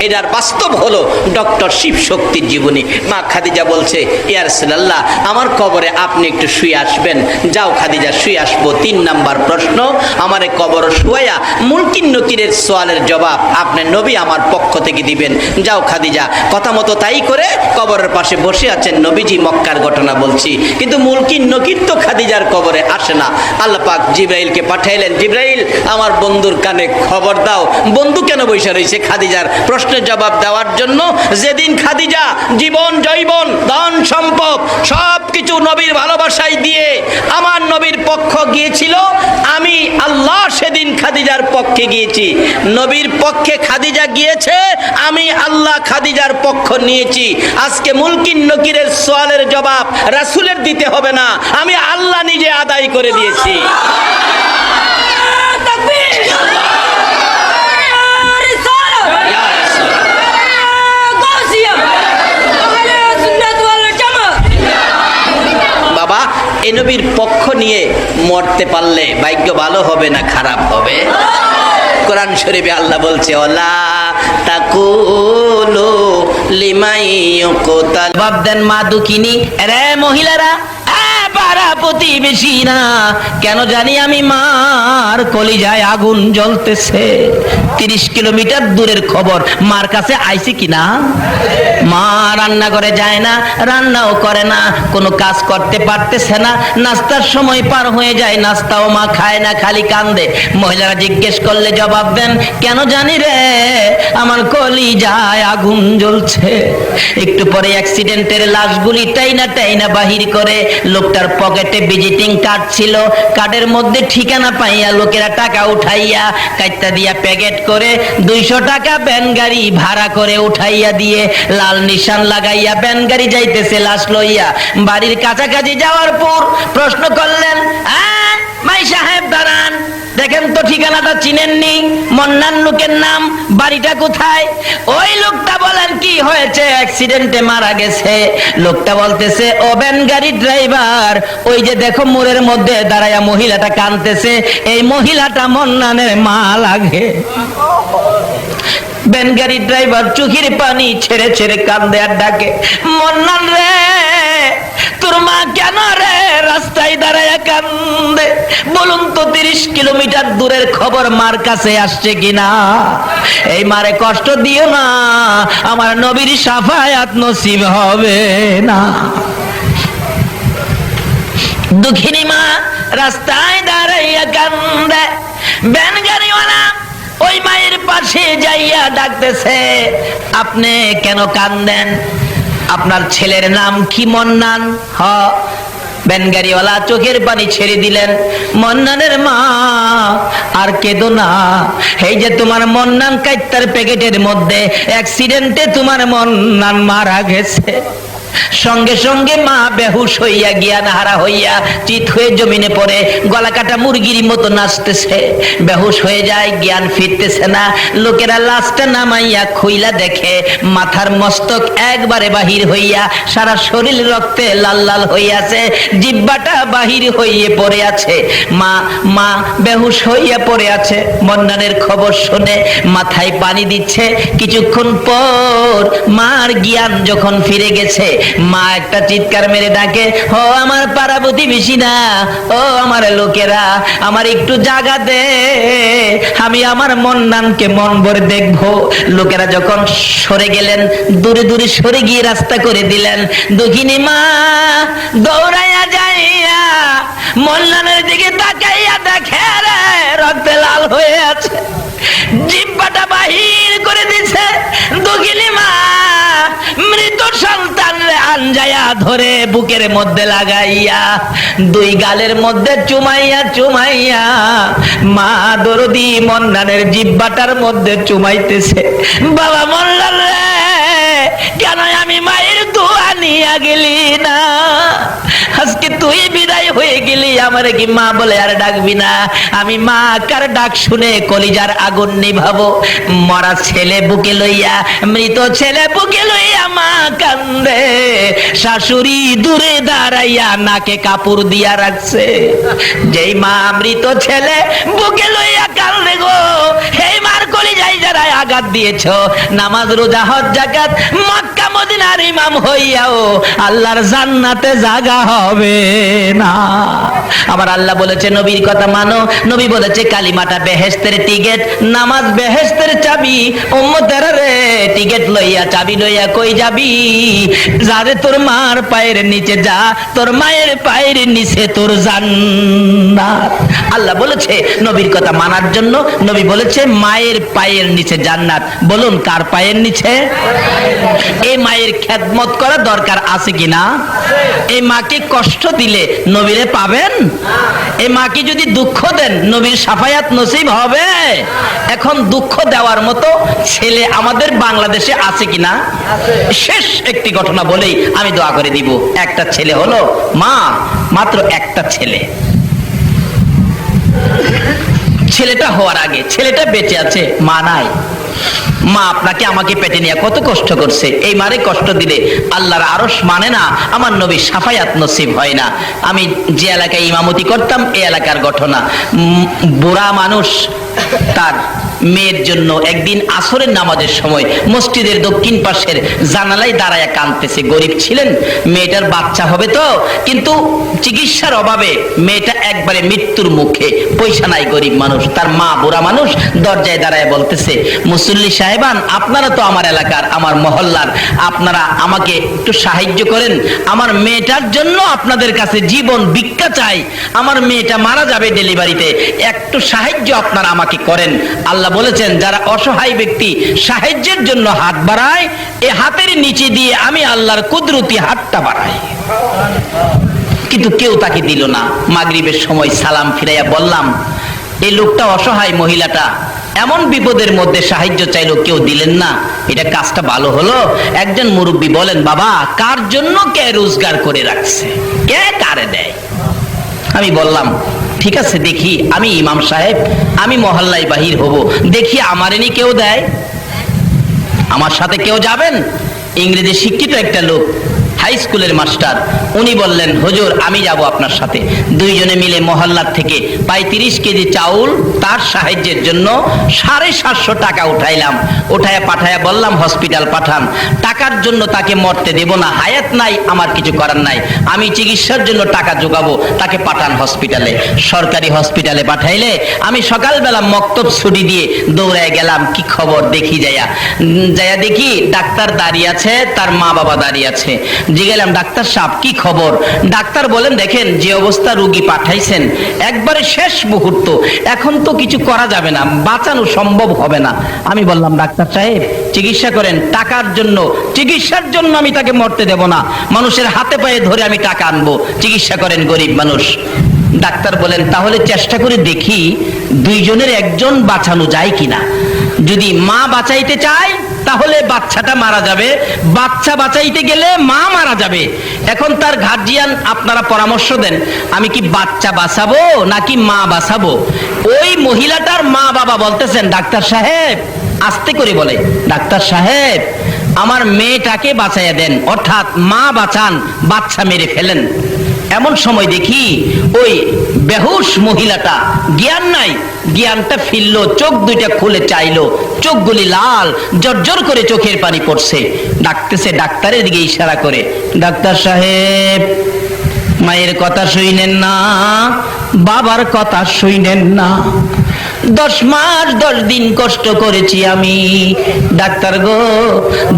Speaker 1: এটার বাস্তব হলো ডক্টর শিব শক্তির জীবনী। মা খাদিজা বলছে, ইয়া রাসূলুল্লাহ আমার কবরে আপনি একটু শুয়ে আসবেন। যাও খাদিজা, শুয়ে আসবো। 3 নাম্বার প্রশ্ন, আমারে কবর শুয়াইয়া মুলকিন নকিরের সওয়ালের জবাব আপনি নবী আমার পক্ষ থেকে দিবেন। যাও খাদিজা। কথা মতো তাই করে কবরের পাশে বসে আছেন নবীজি। মক্কার ঘটনা বলছি, কিন্তু মুলকিন নকির তো খাদিজার কবরে আসে না। আল্লাহ পাক জিবরাইলকে পাঠাইলেন, জিবরাইল আমার বন্ধুর কানে খবর দাও। বন্ধু কেন বসে রয়েছে? খাদিজার প্রশ্নের জবাব দেওয়ার জন্য। যেদিন খাদিজা জীবন জৈবন ধন সম্পদ সব কিছু নবীর ভালোবাসায় দিয়ে আমার নবীর পক্ষ গিয়েছিল, আমি আল্লাহ সেদিন খাদিজার পক্ষে গিয়েছি। নবীর পক্ষে খাদিজা গিয়েছে, আমি আল্লাহ খাদিজার পক্ষ নিয়েছি। আজকে মুলকিন নকিরের সওয়ালের জবাব রাসূলের দিতে হবে না, আমি আল্লাহ নিজে আদায় করে দিয়েছি। বাবা, এ নবীর পক্ষ নিয়ে মরতে পারলে ভাগ্য ভালো হবে না খারাপ হবে? কোরআন শরীফে আল্লাহ বলছে, ওয়ালা তাকুলু লিমাই ইয়াকুতাল। জবাব দেন মা দুঃখিনী, রে মহিলারা, পাড়া প্রতিবেশীরা, কেন জানি আমি মার কলিজায় আগুন জ্বলতেছে। 30 কিলোমিটার দূরের খবর, মার কাছে আইছে কিনা? মা রান্না করে যায় না, রান্নাও করে না, কোনো কাজ করতে পারতেছে না। নাস্তার সময় পার হয়ে যায়, নাস্তাও মা খায় না, খালি কান্দে। মহিলারা জিজ্ঞেস করলে জবাব দেন, কেন জানি রে আমার কলিজায় আগুন জ্বলছে। একটু পরে অ্যাক্সিডেন্টের লাশগুলি টাইনা টাইনা বাহির করে লোকটা
Speaker 2: লোকটার পকেটে ভিজিটিং কার্ড ছিল, কার্ডের মধ্যে ঠিকানা পাইয়া লোকেরা টাকা উঠাইয়া কাইটটা দিয়া প্যাকেট করে 200 টাকা ভ্যান গাড়ি ভাড়া করে উঠাইয়া দিয়ে লাল নিশান লাগাইয়া ভ্যান গাড়ি যাইতেছে লাশ লইয়া। বাড়ির কাছাকাছি যাওয়ার পর প্রশ্ন করলেন, মাই সাহেব দাঁড়ান, দেখেন তো ঠিকানাটা চিনেননি? মন্নান লোকের নাম, বাড়িটা কোথায়? ওই লোকটা বলেন কি হয়েছে? অ্যাক্সিডেন্টে মারা গেছে। লোকটা বলতেছে, ও ভ্যান গাড়ির ড্রাইভার, ওই যে দেখো মোড়ের মধ্যে দাঁড়ায়া মহিলাটা কাঁদতেছে, এই মহিলাটা মন্নানের মা লাগে। ভ্যান গাড়ির ড্রাইভার চোখের পানি ছেড়ে ছেড়ে কান্দে আর ডাকে, মন্নান রে, তোর মা কেন রে রাস্তায় দাঁড়ায়া কান্দে? বলুন তো 30 কিলোমিটার দূরের খবর মার কাছে আসছে কিনা? এই মারে কষ্ট দিও না, আমার নবীর শাফায়াত নসিব হবে না। দুঃখিনী মা রাস্তায় দাঁড়াইয়া কান্দে। ভ্যান গাড়িওয়ালা ওই মায়ের পাশে যাইয়া ডাকতেছে, আপনি কেন কান্দেন? আপনার ছেলের নাম কি মন্নান? হ। ভ্যান গাড়িওয়ালা চোখের পানি ছেড়ে দিলেন, মন্নানের মা আর কেঁদো না, এই যে তোমার মন্নান কাইত্তার প্যাকেটের মধ্যে অ্যাক্সিডেন্টে তোমার মন্নান মারা গেছে। সঙ্গে সঙ্গে মা বেহুশ হইয়া জ্ঞান হারা হইয়া চিত হয়ে জমিনে পড়ে গলা কাটা মুরগির মতো নাচতেছে, বেহুশ হয়ে যায়, জ্ঞান ফিরতেছে না। লোকেরা লাশটা নামাইয়া খুইলা দেখে মাথার মস্তক একবারে বাহির হইয়া সারা শরীর রক্তে লাল লাল হইয়াছে, জিহ্বাটা বাহির হইয়ে পড়ে আছে। মা বেহুশ হইয়া পড়ে আছে। মন্নানের খবর শুনে মাথায় পানি দিচ্ছে। কিছুক্ষণ পর মার জ্ঞান যখন ফিরে গেছে, মা একটা চিৎকার মেরে ডাকে, ও আমার পাড়া প্রতিবেশীরা, ও আমার লোকেরা, আমার একটু জায়গা দে, আমি আমার মন্নানকে মন ভরে দেখবো। লোকেরা যখন সরে গেলেন, দূরে দূরে সরে গিয়ে রাস্তা করে দিলেন। দুঃখিনী মা দৌড়াইয়া যাইয়া মন্নানের দিকে তাকাইয়া দেখে রে রক্তে লাল হয়ে আছে, জিহ্বাটা বাহির করে দিছে। দুঃখিনী মা মৃত সন্তান আনজায়া ধরে বুকের মধ্যে লাগাইয়া দুই গালের মধ্যে চুমাইয়া চুমাইয়া মা দরদি মন্নানের জিহ্বাটার মধ্যে চুমাইতেছে, বাবা মন্নান রে, কেন আমি মায়ের দোয়া নিয়ে গেলি না? আজকে তুই বিদায় হয়ে গেলি, আমারে কি মা বলে আর ডাকবি না? আমি মা কার ডাক শুনে কলিজার আগুন নিভাবো। মরা ছেলে বুকে লইয়া, মৃত ছেলে বুকে লইয়া মা কান্দে, শাশুড়ি দূরে দাঁড়াইয়া নাকে কাপড় দিয়া রাখছে। যেই মা মৃত ছেলে বুকে লইয়া কান্দে গো, এই মার কলিজায় যারা আঘাত দিয়েছ, নামাজ রোজা হজ যাকাত মক্কা মদিনার ইমাম হইয়াও আল্লাহর জান্নাতে জায়গা হবে না। আমার আল্লাহ বলেছে নবীর কথা মানো, নবী বলেছে কালিমাটা বেহেশতের টিকেট, নামাজ বেহেশতের চাবি। উম্মতের রে টিকেট লইয়া চাবি লইয়া কই যাবি? যারে তোর মার পায়ের নিচে যা, তোর মায়ের পায়ের নিচে তোর জান্নাত। আল্লাহ বলেছে নবীর কথা মানার জন্য, নবী বলেছে মায়ের পায়ের নিচে জান্নাত। বলুন কার পায়ের নিচে? এই মায়ের খেদমত করা দরকার আছে কিনা? এই মাকে কষ্ট দিলে নবীরে পাবেন? এই মাকে যদি দুঃখ দেন নবীর শাফায়াত নসিব হবে? এখন দুঃখ দেওয়ার মতো ছেলে আমাদের বাংলাদেশে আছে কিনা? শেষ একটি ঘটনা বলেই আমি দোয়া করে দিব। একটা ছেলে হলো, মা মাত্র একটা ছেলে। ছেলেটা হওয়ার আগে ছেলেটা বেঁচে আছে, মা নাই। মা আপনাকে আমাকে পেটে নিয়ে কত কষ্ট করছে, এই মারে কষ্ট দিলে আল্লাহর আরশ মানে না, আমার নবীর শাফায়াত নসিব হয় না। আমি যে এলাকায় ইমামতি করতাম এই এলাকার ঘটনা, বুড়া মানুষ তার মেয়ের জন্য একদিন আসরের নামাজের সময় মসজিদের দক্ষিণ পাশের জানালায় দাঁড়ায় কাঁদতেছে। গরিব ছিলেন, মেয়েটার বাচ্চা হবে তো, কিন্তু চিকিৎসার অভাবে মেয়েটা একবারে মৃত্যুর মুখে, পয়সা নাই, গরিব মানুষ। তার মা বুড়া মানুষ দরজায় দাঁড়ায় বলতেছে, মুসল্লি সাহেবান, আপনারা তো আমার এলাকার, আমার মহল্লার, আপনারা আমাকে একটু সাহায্য করেন, আমার মেয়েটার জন্য আপনাদের কাছে জীবন ভিক্ষা চাই, আমার মেয়েটা মারা যাবে ডেলিভারিতে, একটু সাহায্য আপনারা আমাকে করেন। আল্লাহ বলেছেন যারা অসহায় ব্যক্তি সাহায্যের জন্য হাত বাড়ায়, এই হাতের নিচে দিয়ে আমি আল্লাহর কুদরতি হাতটা বাড়াই।
Speaker 1: কিন্তু কেউ তাকে দিল না। মাগরিবের সময় সালাম ফিরাইয়া বললাম, এই লোকটা অসহায়, মহিলাটা এমন বিপদের মধ্যে সাহায্য চাইলো, কেউ দিলেন না, এটা কাজটা ভালো হলো? একজন মুরব্বী বলেন, বাবা কার জন্য কে রোজগার করে রাখছে, কে কারে দেয়? আমি বললাম ঠিক আছে, দেখি আমি ইমাম সাহেব, আমি মহল্লায় বাহির হব, দেখি আমার এনি কেউ দেয়, আমার সাথে কেউ যাবেন? ইংরেজি শিক্ষিত একটা লোক, হাই স্কুলের মাস্টার, উনি বললেন, হুজুর আমি যাব আপনার সাথে। দুইজনে মিলে মহল্লার থেকে 35 কেজি চাউল তার সাহায্যের জন্য 750 টাকা উঠাইলাম। উঠায়া পাঠায়া বললাম, হসপিটাল পাঠান, টাকার জন্য তাকে মরতে দেব না, হায়াত নাই, আমার কিছু করার নাই, আমি চিকিৎসার জন্য টাকা জোগাবো, তাকে পাঠান হসপিটালে। সরকারি হসপিটালে পাঠাইলে আমি সকালবেলা মক্তব ছুটি দিয়ে দৌড়ায় গেলাম, কি খবর দেখি, যাইয়া দেখি ডাক্তার দাঁড়িয়ে আছে, তার মা বাবা দাঁড়িয়ে আছে। জিজ্ঞাসলাম, ডাক্তার সাহেব কি খবর? ডাক্তার বলেন, দেখেন যে অবস্থা রোগী পাঠাইছেন, একবারে শেষ মুহূর্ত, এখন তো কিছু করা যাবে না, বাঁচানো সম্ভব হবে না। আমি বললাম, ডাক্তার সাহেব চিকিৎসা করেন, টাকার জন্য, চিকিৎসার জন্য আমি তাকে মরতে দেব না, মানুষের হাতে পায়ে ধরে আমি টাকা আনবো, চিকিৎসা করেন, গরিব মানুষ। ডাক্তার বলেন, তাহলে চেষ্টা করে দেখি দুইজনের একজন বাঁচানো যায় কিনা। যদি মা বাঁচাইতে চায় তাহলে বাচ্চাটা মারা যাবে, বাচ্চা বাঁচাইতে গেলে মা মারা যাবে। এখন তার গার্জিয়ান আপনারা পরামর্শ দেন, আমি কি বাচ্চা বাঁচাবো নাকি মা বাঁচাবো? ওই মহিলাটার মা বাবা বলতেছেন, ডাক্তার সাহেব, আস্তে করে বলে, ডাক্তার সাহেব আমার মেয়েটাকে বাঁচাইয়া দেন, অর্থাৎ মা বাঁচান, বাচ্চা মেরে ফেলেন। এমন সময় দেখি ওই বেহুশ মহিলাটা, জ্ঞান নাই, জ্ঞানটা ফিরলো, চোখ দুইটা খুলে চাইলো, চোখগুলি লাল, জর্জর করে চোখের পানি পড়ছে, ডাকতেছে, ডাক্তারের দিকে ইশারা করে, ডাক্তার সাহেব মায়ের কথা শুইনেন না, বাবার কথা শুইনেন না, 10 মাস 10 দিন কষ্ট করেছি আমি, ডাক্তার গো,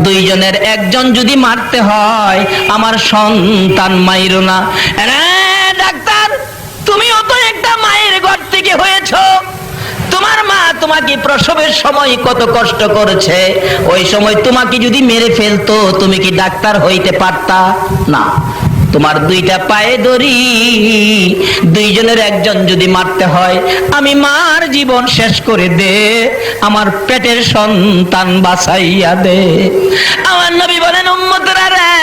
Speaker 1: দুইজনের একজন যদি মারতে হয় আমার সন্তান মাইরো না। ডাক্তার, তুমিও তো একটা মায়ের ঘর থেকে হয়েছো, তোমার মা তোমাকে প্রসবের সময় কত কষ্ট করেছে, ওই সময় তোমাকে যদি মেরে ফেলতো তুমি কি ডাক্তার হইতে পারতা? না, তোমার দুইটা পায়ে ধরি, দুইজনের একজন যদি মারতে হয় আমি মার জীবন শেষ করে দে, আমার পেটের সন্তান বাঁচাইয়া দে। আমার নবী বলেন, উম্মতরা রে,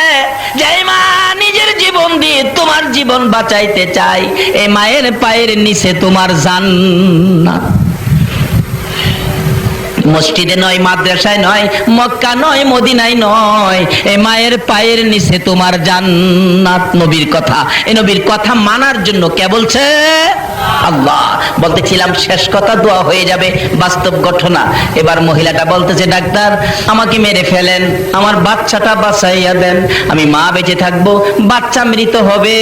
Speaker 1: যেই মা নিজের জীবন দিয়ে তোমার জীবন বাঁচাইতে চাই, এই মায়ের পায়ের নিচে তোমার জান্নাত। মসজিদে নয়, মাদ্রাসায় নয়, মক্কা নয়, মদিনায় নয়, এ মায়ের পায়ের নিচে তোমার জান্নাত। নবীর কথা, এই নবীর কথা মানার জন্য কে বলছে? আল্লাহ। বলতেছিলাম শেষ কথা, দোয়া হয়ে যাবে, বাস্তব ঘটনা। এবার মহিলাটা বলতেছে, ডাক্তার আমাকে মেরে ফেলেন, আমার বাচ্চাটা বাঁচাইয়া দেন, আমি মা বেঁচে থাকবো, বাচ্চা মৃত হবে,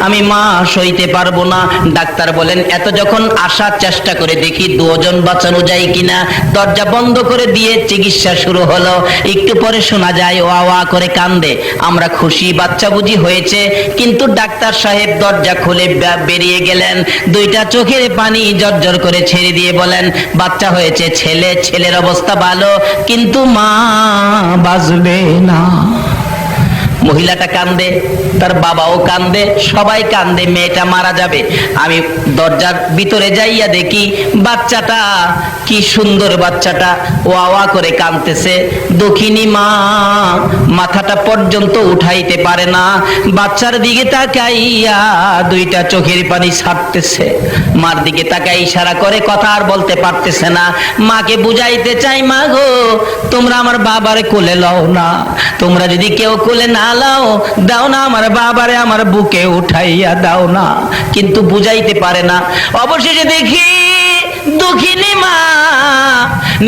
Speaker 1: আমি মা সইতে পারবো না। ডাক্তার বলেন, এত যখন আসার চেষ্টা করে দেখি 2 জন বাঁচানো যায় কিনা। দরজা বন্ধ করে দিয়ে চিকিৎসা শুরু হলো। একটু পরে শোনা যায় ওয়া ওয়া করে কান্দে। আমরা খুশি, বাচ্চা বুঝি হয়েছে, কিন্তু ডাক্তার সাহেব দরজা খুলে বেরিয়ে গেলেন, 2টা চোখের পানি জর্জর করে ছেড়ে দিয়ে বলেন, বাচ্চা হয়েছে ছেলে, ছেলের অবস্থা ভালো, কিন্তু মা বাঁচবে না। মহিলাটা কান্দে, তার বাবাও কান্দে, সবাই কান্দে, মেয়েটা মারা যাবে। আমি দরজার ভিতরে যাইয়া দেখি বাচ্চাটা, কি সুন্দর বাচ্চাটা, ওয়া ওয়া করে কাঁদতেছে। দক্ষিণী মা মাথাটা পর্যন্ত উঠাইতে পারে না, বাচ্চার দিকে তাকাইয়া 2টা চোখের পানি ছাড়তেছে। মার দিকে তাকাই ইশারা করে, কথা আর বলতে পারতেছে না। মাকে বুঝাইতে চাই, মা গো তোমরা আমার বাবারে কোলে লও না, তোমরা যদি কেউ কোলে না লাও, দাও না আমার বাবারে আমার বুকে উঠাইয়া দাও না, কিন্তু বুঝাইতে পারে না। অবশেষে দেখি দুঃখিনী মা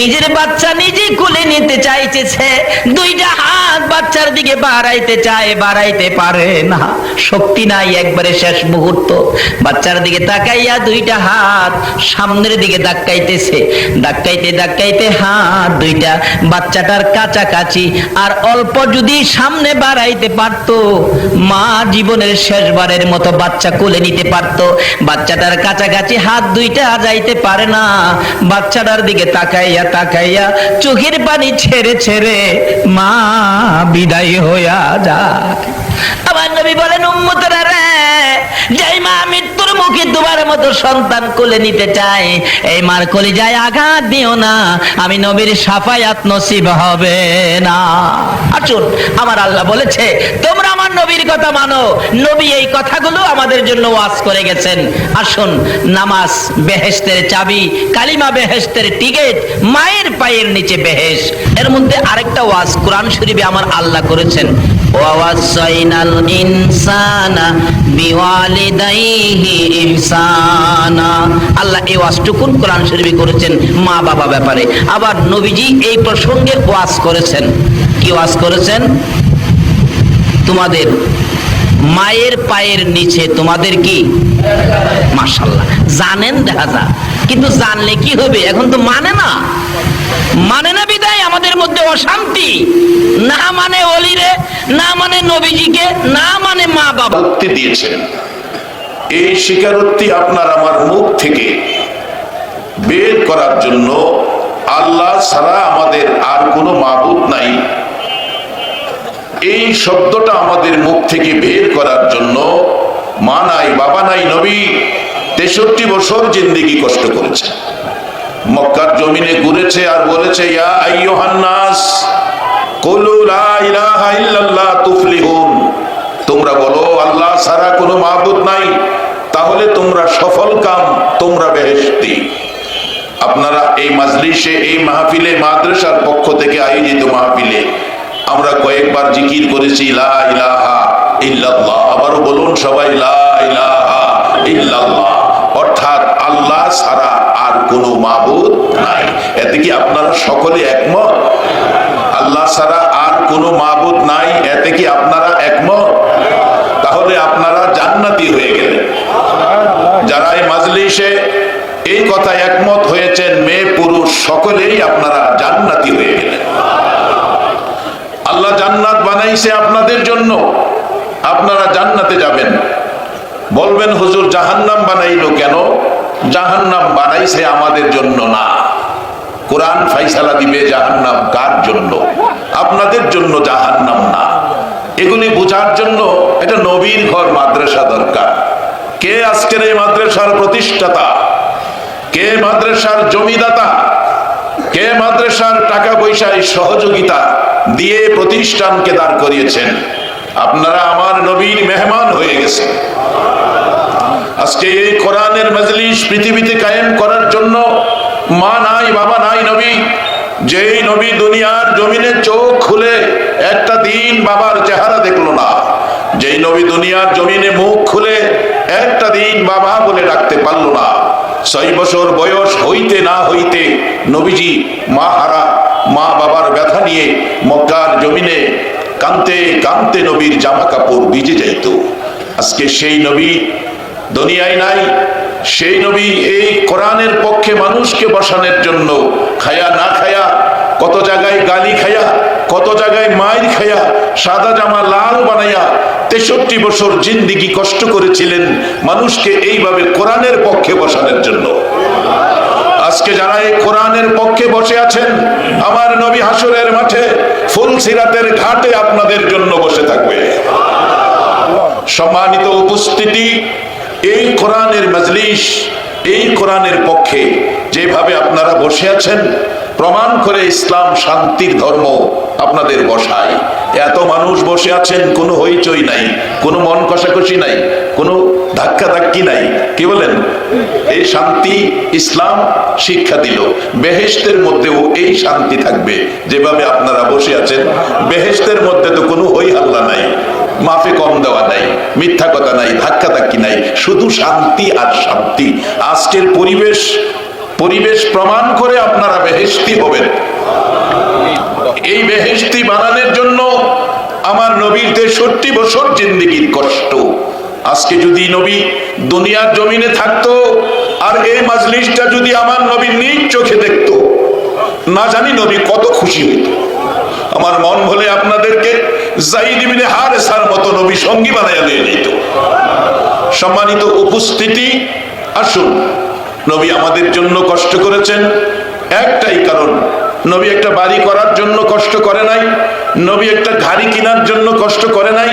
Speaker 1: নিজের বাচ্চা নিজে কোলে নিতে চাইতেছে, 2টা হাত বাচ্চার দিকে বাড়াইতে চায়, বাড়াইতে পারে না, শক্তি নাই, একবারে শেষ মুহূর্ত। বাচ্চার দিকে তাকাইয়া 2টা হাত সামনের দিকে ধাক্কাইতেছে, ধাক্কাইতে ধাক্কাইতে হাত 2টা বাচ্চাটার কাছাকাছি, আর অল্প যদি সামনে বাড়াইতে পারতো, মা জীবনের শেষবারের মতো বাচ্চা কোলে নিতে পারতো। বাচ্চাটার কাছাকাছি হাত 2টা যাইতে পারে না, বাচ্চাটার দিকে তাকাইয়া তাকাইয়া চোখের পানি ছেড়ে ছেড়ে মা বিদায় হইয়া যায়। আমার নবী বলেন, উম্মতরা রে,
Speaker 2: যেই মা মৃত্যুর মুখে দুবার মতো সন্তান কোলে নিতে চায়, এই মার কলিজায় আঘাত দিও না, আমি নবীর শাফায়াত নসিব হবে না। আসুন, আমার আল্লাহ বলেছে তোমরা আমার নবীর কথা মানো। নবী এই কথাগুলো আমাদের জন্য ওয়াজ করে গেছেন। আসুন, নামাজ বেহেশতের চাবি, কালিমা বেহেশতের টিকিট, মায়ের পায়ের নিচে বেহেশ। এর মধ্যে আরেকটা ওয়াজ কোরআন শরীফে আমার আল্লাহ করেছেন, ওয়াসাইনাল ইনসানা বিওয়ালিদাইহি ইহসানা। আল্লাহ এই ওয়াজটুকুন কোরআন শরীফে করেছেন মা বাবা ব্যাপারে। আবার নবীজি এই প্রসঙ্গে ওয়াজ করেছেন। কি ওয়াজ করেছেন? তোমাদের মায়ের পায়ের নিচে তোমাদের কি, মাশাআল্লাহ, জানেন দেখা যা, কিন্তু জানলে কি হবে? এখন তো মানে না বিদায় আমাদের মধ্যে অশান্তি। না মানে ওলিরে, না মানে নবীজিকে, না মানে মা বাবা।
Speaker 3: মুক্তি দিয়েছেন, এই স্বীকারোক্তি আপনার আমার মুখ থেকে বের করার জন্য আল্লাহ ছাড়া আমাদের আর কোনো মাবুদ নাই, এই শব্দটা আমাদের মুখ থেকে বের করার জন্য মা নাই, বাবা নাই, নবী 63 বছর জিন্দেগি কষ্ট করেছে, মক্কার জমিনে ঘুরেছে আর বলেছে, ইয়া আইয়ুহান নাস কুলু লা ইলাহা ইল্লাল্লাহ তুফলিহুন, তোমরা বলো আল্লাহ ছাড়া কোনো মাবুদ নাই, তাহলে তোমরা সফল কাম, তোমরা বেহেশতি। আপনারা এই মাজলিসে, এই মাহফিলে, মাদ্রাসার পক্ষ থেকে আয়োজিত মাহফিলে আমরা কয়েকবার জিকির করেছি লা ইলাহা ইল্লাল্লাহ। আবারও বলুন সবাই, লা ইলাহা ইল্লাল্লাহ, অর্থাৎ আল্লাহ ছাড়া আর কোনো মাবুদ নাই। এতে কি আপনারা সকলে একমত? আল্লাহ ছাড়া আর কোনো মাবুদ নাই, এতে কি আপনারা একমত? তাহলে আপনারা জান্নাতি হয়ে গেলেন। যারা এই মাজলিসে এই কথা একমত হয়েছেন, মেয়ে পুরুষ সকলেই আপনারা জান্নাতি হয়ে গেলেন। আল্লাহ জান্নাত বানাইছে আপনাদের জন্য, আপনারা জান্নাতে যাবেন। বলবেন হুজুর জাহান্নাম বানাইলো কেন? জাহান্নাম বানাইছে আমাদের জন্য না, কোরআন ফাইসালা দিবে জাহান্নাম কার জন্য। আপনাদের জন্য জাহান্নাম না। এগুলি বোঝার জন্য এটা নবীর ঘর মাদ্রাসা দরকার। কে আজকের এই মাদ্রাসার প্রতিষ্ঠাতা? কে মাদ্রাসার জমিদাতা? কে মাদ্রাসার টাকা পয়সায় সহযোগিতা দিয়ে প্রতিষ্ঠানকে দাঁড় করিয়েছেন? আপনারা আমার নবীর মেহমান হয়ে গেছেন। আজকে এই কোরআনের মজলিস পৃথিবীতে কায়েম করার জন্য মা নাই, বাবা নাই, নবী, যেই নবী দুনিয়ার জমিনে চোখ খুলে একটা দিন বাবার চেহারা দেখলো না, যেই নবী দুনিয়ার জমিনে মুখ খুলে একটা দিন বাবা বলে ডাকতে পারলো না, 6 বছর বয়স হইতে না হইতে নবীজি মা হারা, মা বাবার ব্যথা নিয়ে মক্কার জমিনে কাঁদতে কাঁদতে নবীর জামা কাপড় ভিজে যাইত। আজকে সেই নবী দুনিয়ায় নাই। সেই নবী এই কোরআনের পক্ষে মানুষকে বসানোর জন্য খায়া না খায়া, কত জায়গায় গালি খায়া, কত জায়গায় মাইর খায়া, সাদা জামা লাল বানাইয়া 63 বছর জিন্দেগি কষ্ট করেছিলেন মানুষকে এইভাবে কোরআনের পক্ষে বসানোর জন্য। আজকে যারা এই কোরআনের পক্ষে বসে আছেন, আমার নবী হাসরের মাঠে ফুলসিরাতের ঘাটে আপনাদের জন্য বসে থাকবে। সম্মানিত উপস্থিতি, এই কোরআনের মজলিস, এই কোরআনের পক্ষে যেভাবে আপনারা বসে আছেন, প্রমাণ করে ইসলাম শান্তির ধর্ম আপনাদের বসায়। এত মানুষ বসে আছেন, কোনো হইচই নাই, কোনো মন কষাকষি নাই, কোনো ধাক্কাধাক্কি নাই। কি বলেন? এই শান্তি ইসলাম শিক্ষা দিল। বেহেশতের মধ্যেও এই শান্তি থাকবে। যেভাবে আপনারা বসে আছেন, বেহেশতের মধ্যে তো কোনো হই হাল্লা নাই, মাফে কম দেওয়া নাই, মিথ্যা কথা নাই, ধাক্কাধাক্কি নাই, শুধু শান্তি আর শান্তি। আজকের পরিবেশ প্রমাণ করে আপনারা বেহেশতি হবেন। এই বেহেশতি বানানোর জন্য আমার নবীর 63 বছর জিন্দেগির কষ্ট। আজকে যদি নবী দুনিয়ার জমিনে থাকতো আর এই মাজলিসটা যদি আমার নবী নিজ চোখে দেখতো, না জানি নবী কত খুশি হইত। আমার মন বলে আপনাদেরকে যায়েদ ইবনে হারেসার মতো নবী সঙ্গী বানাইয়া দিয়ে যেত। সম্মানিত উপস্থিতি, আসুন, নবী আমাদের জন্য কষ্ট করেছেন একটাই কারণ, নবী একটা বাড়ি করার জন্য কষ্ট করে নাই, নবী একটা গাড়ি কেনার জন্য কষ্ট করে নাই,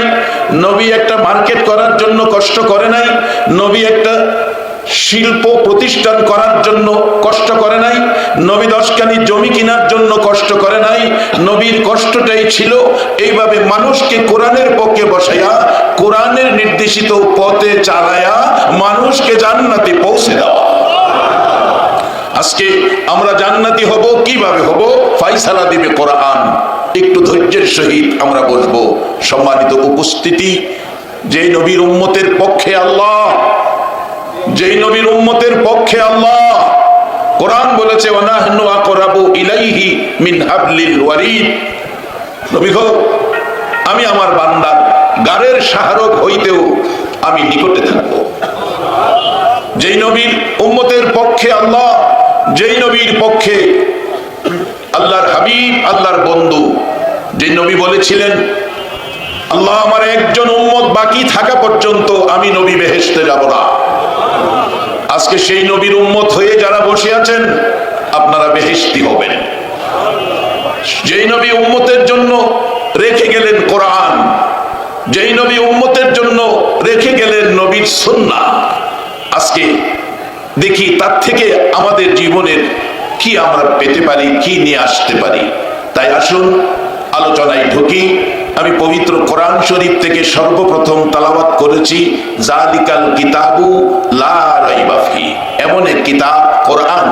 Speaker 3: নবী একটা মার্কেট করার জন্য কষ্ট করে নাই, নবী একটা শিল্প প্রতিষ্ঠান করার জন্য কষ্ট করে নাই, নবী 10খানি জমি কেনার জন্য কষ্ট করে নাই। নবীর কষ্টটাই ছিল এইভাবে মানুষকে কোরআনের পক্ষে বসাইয়া, কোরআনের নির্দেশিত পথে চালায়া মানুষকে জান্নাতে পৌঁছে দেওয়া। আজকে আমরা জান্নাতি হব, কিভাবে হব? ফায়সালা দিবে কোরআন। একটু ধৈর্যের সহিত আমরা বসবো। সম্মানিত উপস্থিতি, যেই নবীর উম্মতের পক্ষে আল্লাহ, যেই নবীর উম্মতের পক্ষে আল্লাহ, কোরআন বলেছে ওয়ানাহনু আকরাবু ইলাইহি মিন হাবলিল ওয়ারিদ। নবী গো, আমি আমার বান্দার গারের শাহরগ হইতেও আমি নিকটে থাকব। যেই নবীর উম্মতের পক্ষে আল্লাহ, যেই নবীর পক্ষে আল্লাহর হাবিব, আল্লাহর বন্ধু, যে নবী বলেছিলেন আল্লাহ আমার একজন উম্মত বাকি থাকা পর্যন্ত আমি নবী বেহেশতে যাব না। আজকে সেই নবীর উম্মত হয়ে যারা বসে আছেন, আপনারা বেহেশতি হবেন। যেই নবী উম্মতের জন্য রেখে গেলেন কোরআন, যেই নবী উম্মতের জন্য রেখে গেলেন নবীর সুন্নাহ, আজকে দেখি তার থেকে আমাদের জীবনের কি আমরা পেতে পারি, কি নিয়ে আসতে পারি। তাই আসুন আলোচনায় ঢুকি। আমি পবিত্র কোরআন শরীফ থেকে সর্বপ্রথম তেলাওয়াত করেছি জালিকাল কিতাবু লা রাইবা ফি। এমন এক কিতাব কোরআন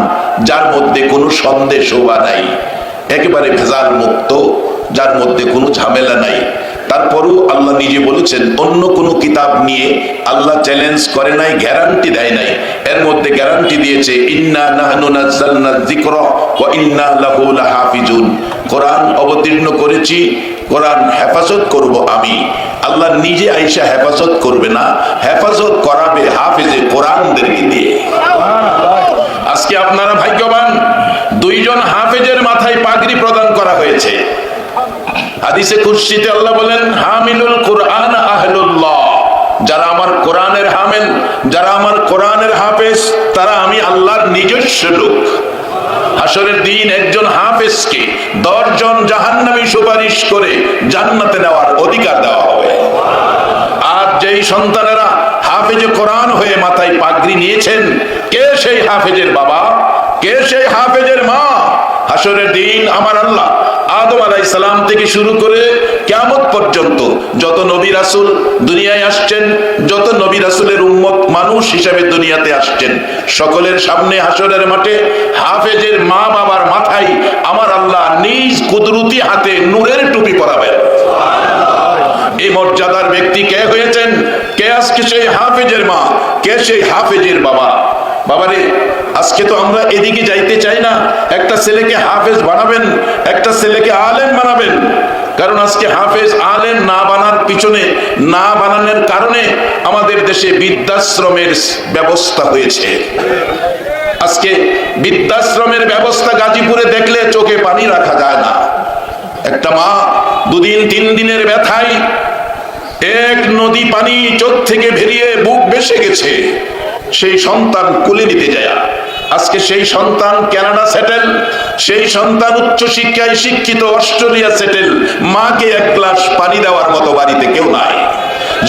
Speaker 3: যার মধ্যে কোনো সন্দেহ শোভা নাই, একেবারে ভেজাল মুক্ত, যার মধ্যে কোনো ঝামেলা নাই। তারপরও আল্লাহ নিজে বলেছেন, অন্য কোনো কিতাব নিয়ে আল্লাহ চ্যালেঞ্জ করে নাই, গ্যারান্টি দেয় নাই। এর মধ্যে গ্যারান্টি দিয়েছে ইন্না নাহনু নাযালনা যিকরা ওয়া ইন্না লাহু লাহাফিজুন। কোরআন অবতীর্ণ করেছি, কোরআন হেফাজত করব আমি। আল্লাহ নিজে আইসা হেফাজত করবে না, হেফাজত করাবে হাফেজে কোরআনদেরকে দিয়ে। আজকে আপনারা ভাগ্যবান, 2 জন হাফেজের মাথায় পাগড়ি প্রদান করা হয়েছে। হাদিসে কুরসিতে আল্লাহ বলেন হামিলুল কুরআন আহলুল্লাহ। যারা আমার কোরআনের হামিল, যারা আমার কোরআনের হাফেজ, তারা আমি আল্লাহর নিজস্ব লোক। হাসরের দিন একজন হাফেজকে 10 জন জাহান্নামী সুপারিশ করে জান্নাতে নেওয়ার অধিকার দেওয়া হবে। আর যেই সন্তানেরা হাফেজে কোরআন হয়ে মাথায় পাগড়ি নিয়েছেন, কে সেই হাফেজের বাবা, কে সেই হাফেজের মা? হাসরের দিন আমার আল্লাহ আদম আলাইহিস সালাম থেকে শুরু করে কিয়ামত পর্যন্ত যত নবী রাসূল দুনিয়ায় আসছেন, যত নবী রাসূলের উম্মত মানুষ হিসেবে দুনিয়াতে আসছেন, সকলের সামনে হাসরের মাঠে হাফেজের মা বাবার মাথায় আমার আল্লাহ নিজ কুদরতি হাতে নূরের টুপি পরাবেন। এই মর্যাদার ব্যক্তি কে হয়েছেন? কে আজকে সেই হাফেজের মা, কে সেই হাফেজের বাবা? বাবারে, আজকে তো আমরা এদিকে যাইতে চাই না। একটা ছেলেকে হাফেজ বানাবেন, একটা ছেলেকে আলেম বানাবেন। কারণ আজকে হাফেজ আলেম না বানার পিছনে, না বানানোর কারণে আমাদের দেশে বৃদ্ধাশ্রমের ব্যবস্থা হয়েছে। আজকে বৃদ্ধাশ্রমের ব্যবস্থা গাজীপুরে দেখলে চোখে পানি রাখা যায় না। একটা মা 2 দিন 3 দিনের ব্যথায় এক নদী পানি চোখ থেকে বেরিয়ে বুক ভেসে গেছে, সেই সন্তান কোলে নিতে যায়। আজকে সেই সন্তান কানাডা সেটেল, সেই সন্তান উচ্চ শিক্ষায় শিক্ষিত, অস্ট্রেলিয়া সেটেল। মাকে 1 গ্লাস পানি দেওয়ার মতো বাড়িতে কেউ নাই।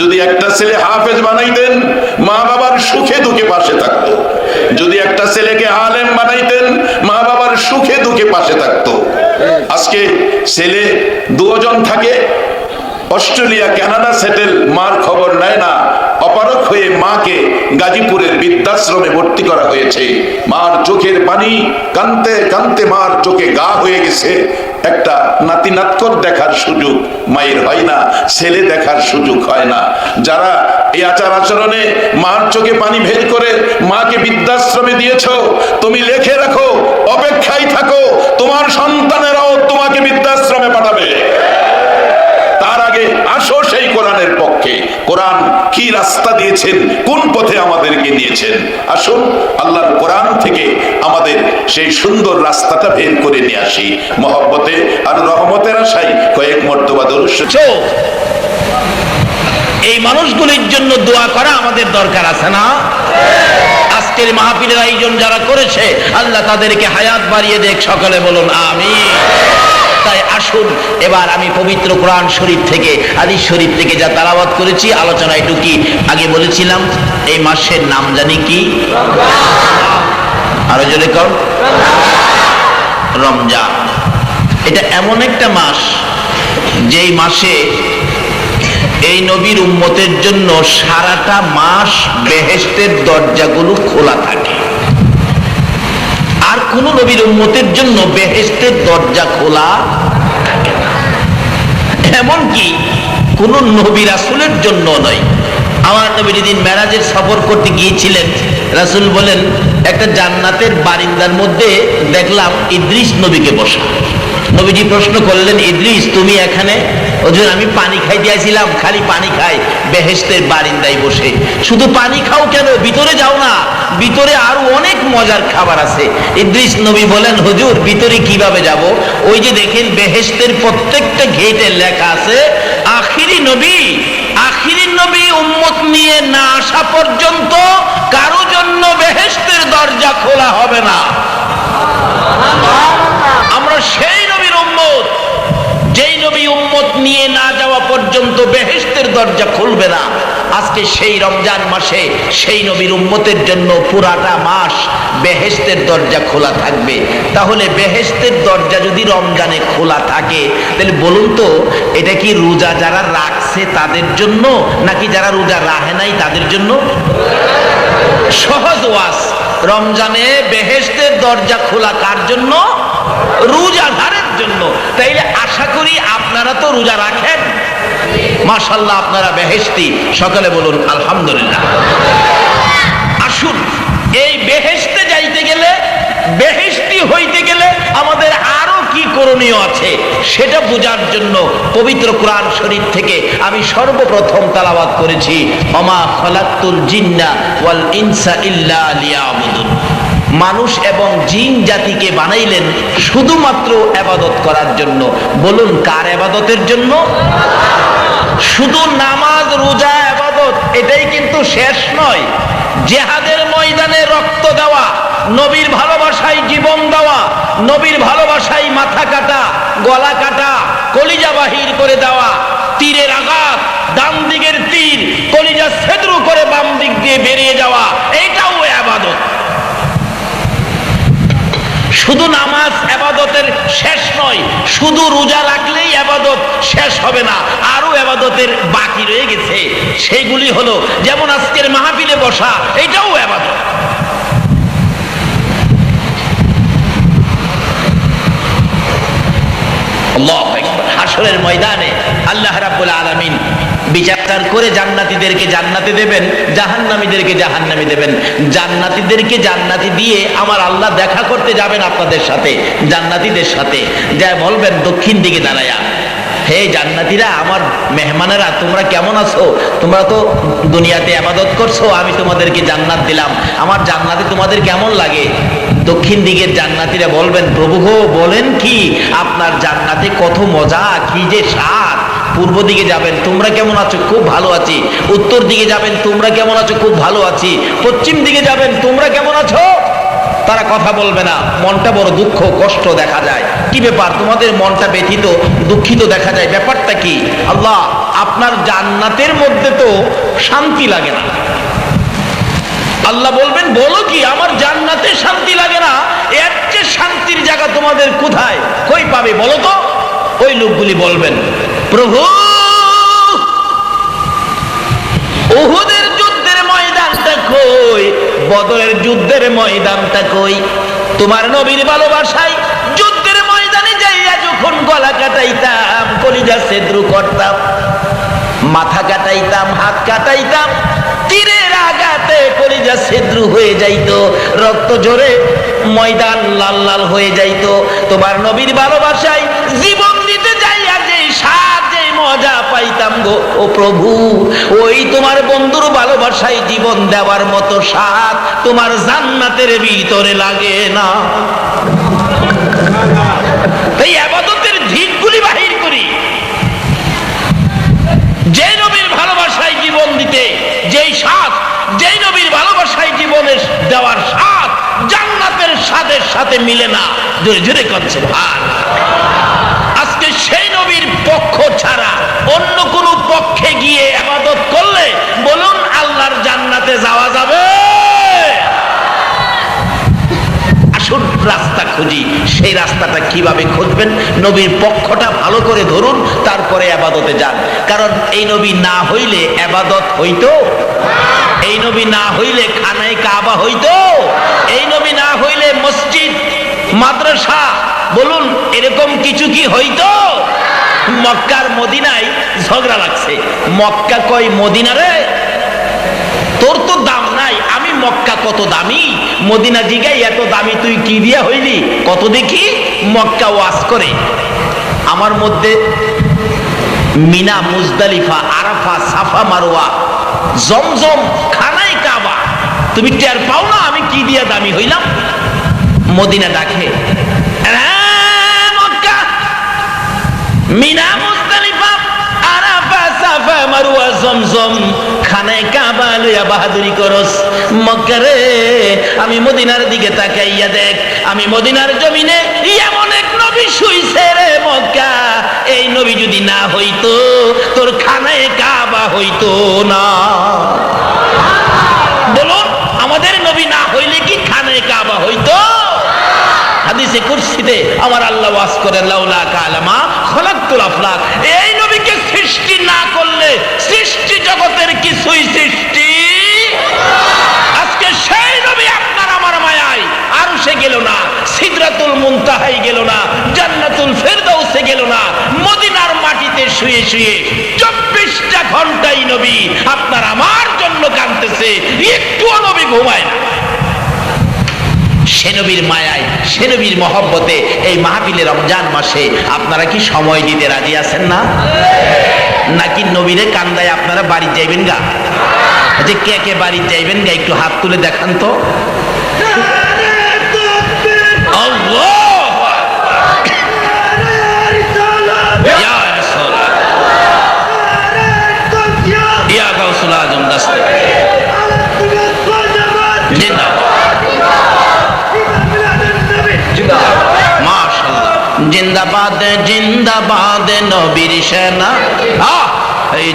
Speaker 3: যদি একটা ছেলে হাফেজ বানাইতেন, মা বাবার সুখে দুঃখে পাশে থাকতো। যদি একটা ছেলেকে আলেম বানাইতেন, মা বাবার সুখে দুঃখে পাশে থাকতো। আজকে ছেলে 2 জন থাকে, অস্ট্রেলিয়া কানাডা সেটেল, মার খবর নেয় না। অপারক হয়ে মাকে গাজীপুরের বৃদ্ধাশ্রমে ভর্তি করা হয়েছে। মার চোখের পানি কানতে কানতে মার চোখে গা হয়ে গেছে। একটা নাতি নাতকর দেখার সুযোগ মায়ের হয় না, ছেলে দেখার সুযোগ হয় না। যারা এই আচার আচরণে মার চোখে পানি বের করে মাকে বৃদ্ধাশ্রমে দিয়েছো, তুমি লিখে রাখো, অপেক্ষায় থাকো, তোমার সন্তানেরাও তোমাকে বৃদ্ধাশ্রমে পাঠাবে। তার আগে আসো সেই কোরআনের পক্ষে। কোরআন কি রাস্তা দিয়েছেন, কোন পথে আমাদেরকে নিয়েছেন, আসুন আল্লাহর কোরআন থেকে আমাদের সেই সুন্দর রাস্তাটা বের করে নিয়ে আসি। মহব্বতে আর রহমতের আশায় কয়েক মর্তবা দরুদ।
Speaker 2: এই মানুষগুলির জন্য দোয়া করা আমাদের দরকার আছে না? আজকের মাহফিলের আয়োজন যারা করেছে আল্লাহ তাদেরকে হায়াত বাড়িয়ে দেখ, সকলে বলুন আমিন। তাই আসুন এবার আমি পবিত্র কোরআন শরীফ থেকে, হাদিস শরীফ থেকে যা তেলাওয়াত করেছি আলোচনায় ঢুকি। আগে বলেছিলাম এই মাসের নাম জানি কি? আরো জোরে কর, রমজান। এটা এমন একটা মাস যেই মাসে এই নবীর উম্মতের জন্য সারাটা মাস বেহেশতের দরজাগুলো খোলা থাকে। আর কোন নবীর উম্মতের জন্য বেহেশতের দরজা খোলা থাকে না, এমনকি কোন নবী রাসূলের জন্য নয়। আমার নবী যেদিন মেরাজের সফর করতে গিয়েছিলেন, রাসূল বলেন একটা জান্নাতের বারিন্দার মধ্যে দেখলাম ইদ্রিস নবীকে বসা। নবীজি প্রশ্ন করলেন, ইদ্রিস তুমি এখানে? হুজুর আমি পানি খাইতে আইছিলাম, খালি পানি খাই বেহেশতের বারিন্দায় বসে। শুধু পানি খাও কেন, ভিতরে যাও না, ভিতরে আরো অনেক মজার খাবার আছে। ইদ্রিস নবী বলেন, হুজুর ভিতরে কিভাবে যাব? ওই যে দেখেন বেহেশতের প্রত্যেকটা গেটে লেখা আছে আখিরি নবী। আখিরি নবী উম্মত নিয়ে না আসা পর্যন্ত কারো জন্য বেহেশতের দরজা খোলা হবে না। আমরা সেই নবীর উম্মত, যেই নবী উম্মত নিয়ে না যাওয়া পর্যন্ত বেহেশতের দরজা খুলবে না। আজকে সেই রমজান মাসে সেই নবীর উম্মতের জন্য পুরাটা মাস বেহেশতের দরজা খোলা থাকবে। তাহলে বেহেশতের দরজা যদি রমজানে খোলা থাকে, তাহলে বলুন তো এটা কি রোজা যারা রাখছে তাদের জন্য নাকি যারা রোজা রাখে নাই তাদের জন্য? সহজ ওয়াজ, রমজানে বেহেশতের দরজা খোলা কার জন্য? রোজাদারের জন্য। তাইলে আশা করি আপনারা তো রোজা রাখেন, মাশাআল্লাহ আপনারা বেহেশতি, সকলে বলুন আলহামদুলিল্লাহ। আসুন এই বেহেশতে যাইতে গেলে, বেহেশতি হইতে গেলে আমাদের আরো কি করণীয় আছে সেটা বোঝার জন্য পবিত্র কোরআন শরীফ থেকে আমি সর্বপ্রথম তেলাওয়াত করেছি ওমা খালাকতুল জিন্না ওয়াল ইনসা ইল্লা লিয়াবুদুন। মানুষ এবং জিন জাতিকে বানাইলেন শুধুমাত্র ইবাদত করার জন্য। বলুন কার ইবাদতের জন্য? শুধু নামাজ রোজা ইবাদত এটাই কিন্তু শেষ নয়। জিহাদের ময়দানে রক্ত দেওয়া, নবীর ভালোবাসায় জীবন দেওয়া, নবীর ভালোবাসায় মাথা কাটা, গলা কাটা, কলিজা বাহির করে দেওয়া, তীরের আঘাত, ডান দিকের তীর কলিজা ছেদ্র করে বাম দিক দিয়ে বেরিয়ে যাওয়া, এটাও ইবাদত। শুধু নামাজ ইবাদতের শেষ নয়, শুধু রোজা রাখলেই ইবাদত শেষ হবে না, আরো ইবাদতের বাকি রয়ে গেছে। সেইগুলি হলো যেমন আজকের মাহফিলে বসা, এটাও ইবাদত। আল্লাহু আকবার। হাশরের ময়দানে আল্লাহ রাব্বুল আলামিন বিচার করে জান্নাতীদেরকে জান্নাতে দেবেন, জাহান্নামীদেরকে জাহান্নামে দেবেন। জান্নাতীদেরকে জান্নাতি দিয়ে আমার আল্লাহ দেখা করতে যাবেন আপনাদের সাথে, জান্নাতীদের সাথে। যা বলবেন দক্ষিণ দিকে দাঁড়ায়া, হে জান্নাতীরা, আমার মেহমানেরা তোমরা কেমন আছো? তোমরা তো দুনিয়াতে ইবাদত করছো, আমি তোমাদেরকে জান্নাত দিলাম, আমার জান্নাতে তোমাদের কেমন লাগে? দক্ষিণ দিকের জান্নাতীরা বলবেন, প্রভু গো বলেন কি, আপনার জান্নাতে কত মজা, কি যে স্বাদ। পূর্ব দিকে যাবেন, তোমরা কেমন আছো? খুব ভালো আছি। উত্তর দিকে যাবেন, তোমরা কেমন আছো? খুব ভালো আছি। পশ্চিম দিকে যাবেন, তোমরা কেমন আছো? তারা কথা বলবে না, মনটা বড় দুঃখ কষ্ট দেখা যায়। কি ব্যাপার, তোমাদের মনটা ব্যথিত দুঃখিত দেখা যায়, ব্যাপারটা কি? আল্লাহ আপনার জান্নাতের মধ্যে তো শান্তি লাগে না। আল্লাহ বলবেন, বলো কি, আমার জান্নাতে শান্তি লাগে না? এর চেয়ে শান্তির জায়গা তোমাদের কোথায়, কই পাবে বলো তো? ওই লোকগুলি বলবেন, প্রভু উহুদের যুদ্ধের ময়দানটা কই, বদরের যুদ্ধের ময়দানটা কই? তোমার নবীর ভালোবাসায় যুদ্ধের ময়দানে যাইয়া যখন গলা কাটাইতাম, কলিজা ছেদ্র করতাম, মাথা কাটাইতাম, হাত কাটাইতাম, তীরের আঘাতে কলিজা ছিদ্র হয়ে যাইতো, রক্ত ঝরে ময়দান লাল লাল হয়ে যাইতো। তোমার নবীর ভালোবাসায় জীবন দিতে যাইয়া যে স্বাদ, যে মজা পাইতাম গো ও প্রভু, ওই তোমার বন্ধুর ভালোবাসায় জীবন দেওয়ার মতো স্বাদ তোমার জান্নাতের ভিতরে লাগে না। এই ইবাদতের দিকগুলি বাহির করি। যে নবীর ভালোবাসায় দেওয়ার স্বাদ জান্নাতের স্বাদের সাথে মিলে না। জোরে জোরে কোন সুবহানাল্লাহ। আজকে সেই নবীর পক্ষ ছাড়া অন্য কোন পক্ষে গিয়ে ইবাদত করলে বলুন আল্লাহর জান্নাতে যাওয়া যাবে? আসুন রাস্তা খুঁজি। সেই রাস্তাটা কিভাবে খুঁজবেন? নবীর পক্ষটা ভালো করে ধরুন, তারপরে ইবাদতে যান। কারণ এই নবী না হইলে ইবাদত হইতো? এই নবী না হইলে খানায় কাবা হইতো? এই নবী না হইলে মসজিদ মাদ্রাসা বলুন এরকম কিছু কি হইতো? মক্কার মদিনায় ঝগড়া লাগছে। মক্কা কয় মদিনা রে তোর তো দাম নাই, আমি মক্কা কত দামি। মদিনা জিগাই এত দামি তুই কি দিয়া হইলি কত দেখি। মক্কা ওয়াজ করে আমার মধ্যে মিনা মুজদালিফা আরাফা সাফা মারওয়া জমজম খানায় কাবা তুমি টের পাও না আমি কি দিয়া দামি হইলাম? মদিনা ডাকে মক্কা মিনা মুজদালিফা আরাফা সাফা মারওয়া জমজম খানায় কাবা লইয়া বাহাদুরি করস। মক্কা রে আমি মদিনার দিকে তাকাইয়া দেখ, আমি মদিনার জমিনে এমন এক নবী শুইছে রে মক্কা, এই নবী যদি না হইতো তোর খানায় কাবা হইতো না। বলুন আমাদের নবী না হইলে কি খানায় কাবা হইতো? হাদিসে কুরসিতে আমার আল্লাহ ওয়াজ করেন লাউলা কালামা খলাকতুল আফলাক, এই নবীকে সৃষ্টি না করলে সৃষ্টি জগতের কিছুই সৃষ্টি। আজকে সেই নবী আপনার আমার মায়ায় আরশে গেল না, সিদরাতুল মুনতাহাই গেল না, জান্নাতুল ফেরদাউসে গেল না, মদিনার মাটিতে শুয়ে শুয়ে 24টা ঘন্টাই নবী আপনার আমার জন্য কাঁদতেছে, একটুও নবী ঘুমায় না। সে নবীর মায়ায় সে নবীর মহব্বতে এই মাহফিলে রমজান মাসে আপনারা কি সময় দিতে রাজি আছেন না? নাকি নবীরে কান্দায় আপনারা বাড়ি যাইবেন গা? যে কে কে বাড়ি যাইবেন গা একটু হাত তুলে দেখান তো। জিন্দাবাদ জিন্দাবাদ নবীর সেনা,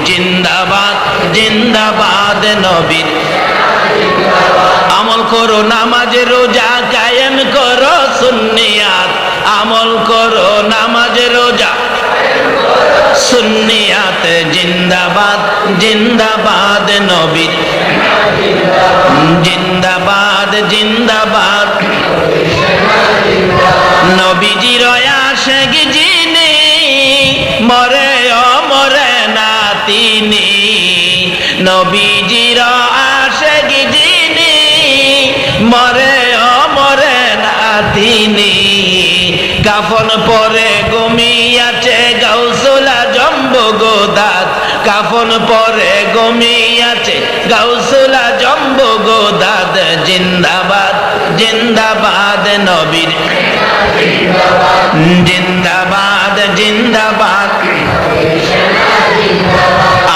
Speaker 2: জিন্দাবাদ জিন্দাবাদ নবীর। আমল করো নামাজ রোজা কায়েম করো সুন্নিয়াত, আমল করো নামাজ রোজা সুন্নিয়াত। জিন্দাবাদ জিন্দাবাদ নবীর, জিন্দাবাদ জিন্দাবাদ নবীজির আশিক যিনি, মরে অমরে না তিনি। নবীজির আশিক যিনি, মরে অমরে না তিনি। কাফন পরে ঘুমিয়াছে গাউসুল আজম বগদাদ, কাফন পরে ঘুমিয়াছে গাউসুল আজম বগদাদ। জিন্দাবাদ জিন্দাবাদ নবীর, জিন্দাবাদ জিন্দাবাদ।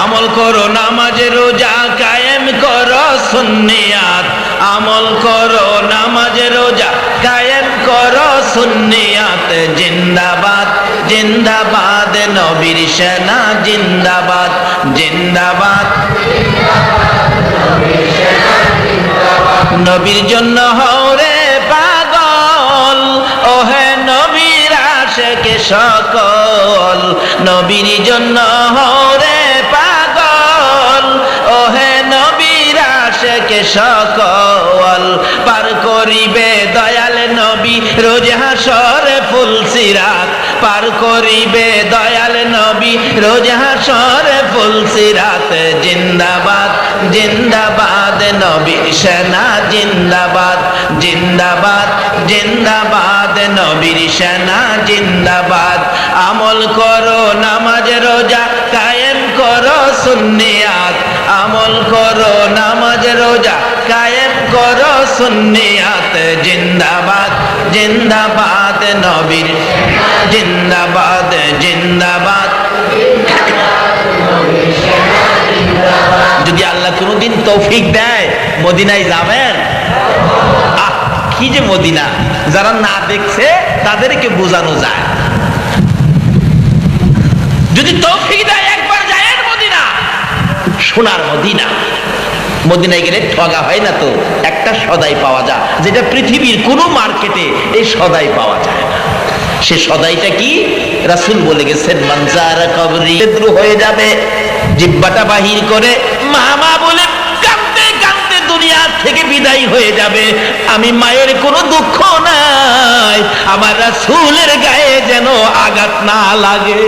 Speaker 2: আমল করো নামাজ রোজা কায়েম করো সুন্নিয়াত, আমল করো নামাজ রোজা কায়েম করো সুন্নিয়াত। জিন্দাবাদ জিন্দাবাদ নবীর সেনা, জিন্দাবাদ জিন্দাবাদ। নবীর জন্য হরে পাগল, ওহে নবীর আশিক সকল। নবীর জন্য হরে পাগল, ওহে নবীর আশিক সকল। পার করিবে দয়াল নবী রোজ হাসরে ফুলসিরাত, পার করিবে দয়াল নবী রোজ হাসরে ফুলসিরাত। জিন্দাবাদ জিন্দাবাদ নবীর সেনা, জিন্দাবাদ জিন্দাবাদ জিন্দাবাদ নবীর সেনা, জিন্দাবাদ। আমল করো নামাজ রোজা কায়েম করো সুন্নিয়াত, আমল করো নামাজ রোজা কায়েম করো সুন্নিয়াত। জিন্দাবাদ জিন্দাবাদ নবীর, জিন্দাবাদ জিন্দাবাদ। যদি আল্লাহ কোনদিন তৌফিক দেয় মদিনায় যাবেন? কি যে মদিনা, যারা না দেখছে তাদেরকে বোঝানো যায়। যদি তৌফিক দেয় একবার যায়েন মদিনা, সোনার মদিনা। মদিনায় গেলে ঠগা হয় না তো, একটা সদাই পাওয়া যায় যেটা পৃথিবীর কোনো মার্কেটে এই সদাই পাওয়া যায় না। সে সদাইটা কি? রাসূল বলে গেছেন, মানজারা কবরি দ্রু হয়ে যাবে, জিহ্বাটা বাহির করে মা বলে কাঁদতে কাঁদতে দুনিয়া থেকে বিদায় হয়ে যাবে। আমি মায়ের কোনো দুঃখ নাই, আমার রাসূলের গায়ে যেন আঘাত না লাগে।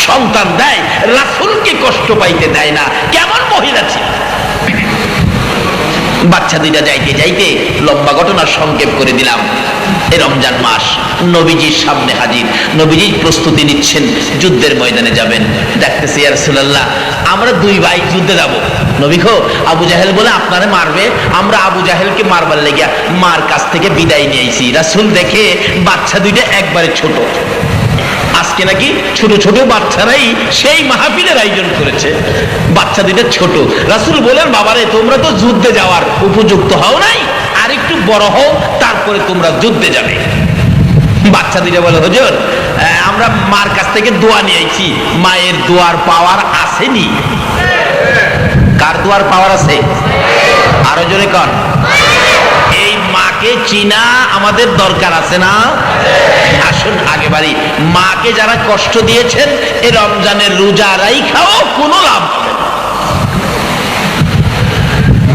Speaker 2: সন্তান দেয়, রাসূলকে কষ্ট পাইতে দেয় না। কেমন মহিলা ছিল! বাচ্চা দুইটা যাইতে যাইতে লম্বা ঘটনার সংক্ষেপ করে দিলাম। এই রমজান মাস নবীজির সামনে হাজির, নবীজি প্রস্তুতি নিচ্ছেন, যুদ্ধের ময়দানে যাবেন। দেখতেছি ইয়া রাসূলুল্লাহ, আমরা দুই ভাই যুদ্ধে যাব। নবী গো, আবু জাহেল বলে আপনারে মারবে, আমরা আবু জাহেলকে মারবার লেগিয়া মার কাছ থেকে বিদায় নিয়েছি। রাসূল দেখে বাচ্চা দুইটা একবারে ছোট। আজকে নাকি ছোট ছোট বাচ্চারাই সেই মাহফিলের আয়োজন করেছে, বাচ্চা দুইটা ছোট। রাসূল বলেন, বাবারে তোমরা তো যুদ্ধে যাওয়ার উপযুক্ত হও নাই, আর একটু বড় হও, তারপরে তোমরা যুদ্ধে যাবে। বাচ্চা দুইটা বলে, হুজুর আমরা মার কাছ থেকে দোয়া নিয়ে আইছি, মায়ের দোয়ার পাওয়ার আসেনি। কার দোয়ার পাওয়ার আছে? আরো জোরে কর। এই মাকে চিনা আমাদের দরকার আছে না? আসুন আগে বাড়ি। মাকে যারা কষ্ট দিয়েছেন, এই রমজানের রোজা রাইখাও কোনো লাভ হবে না।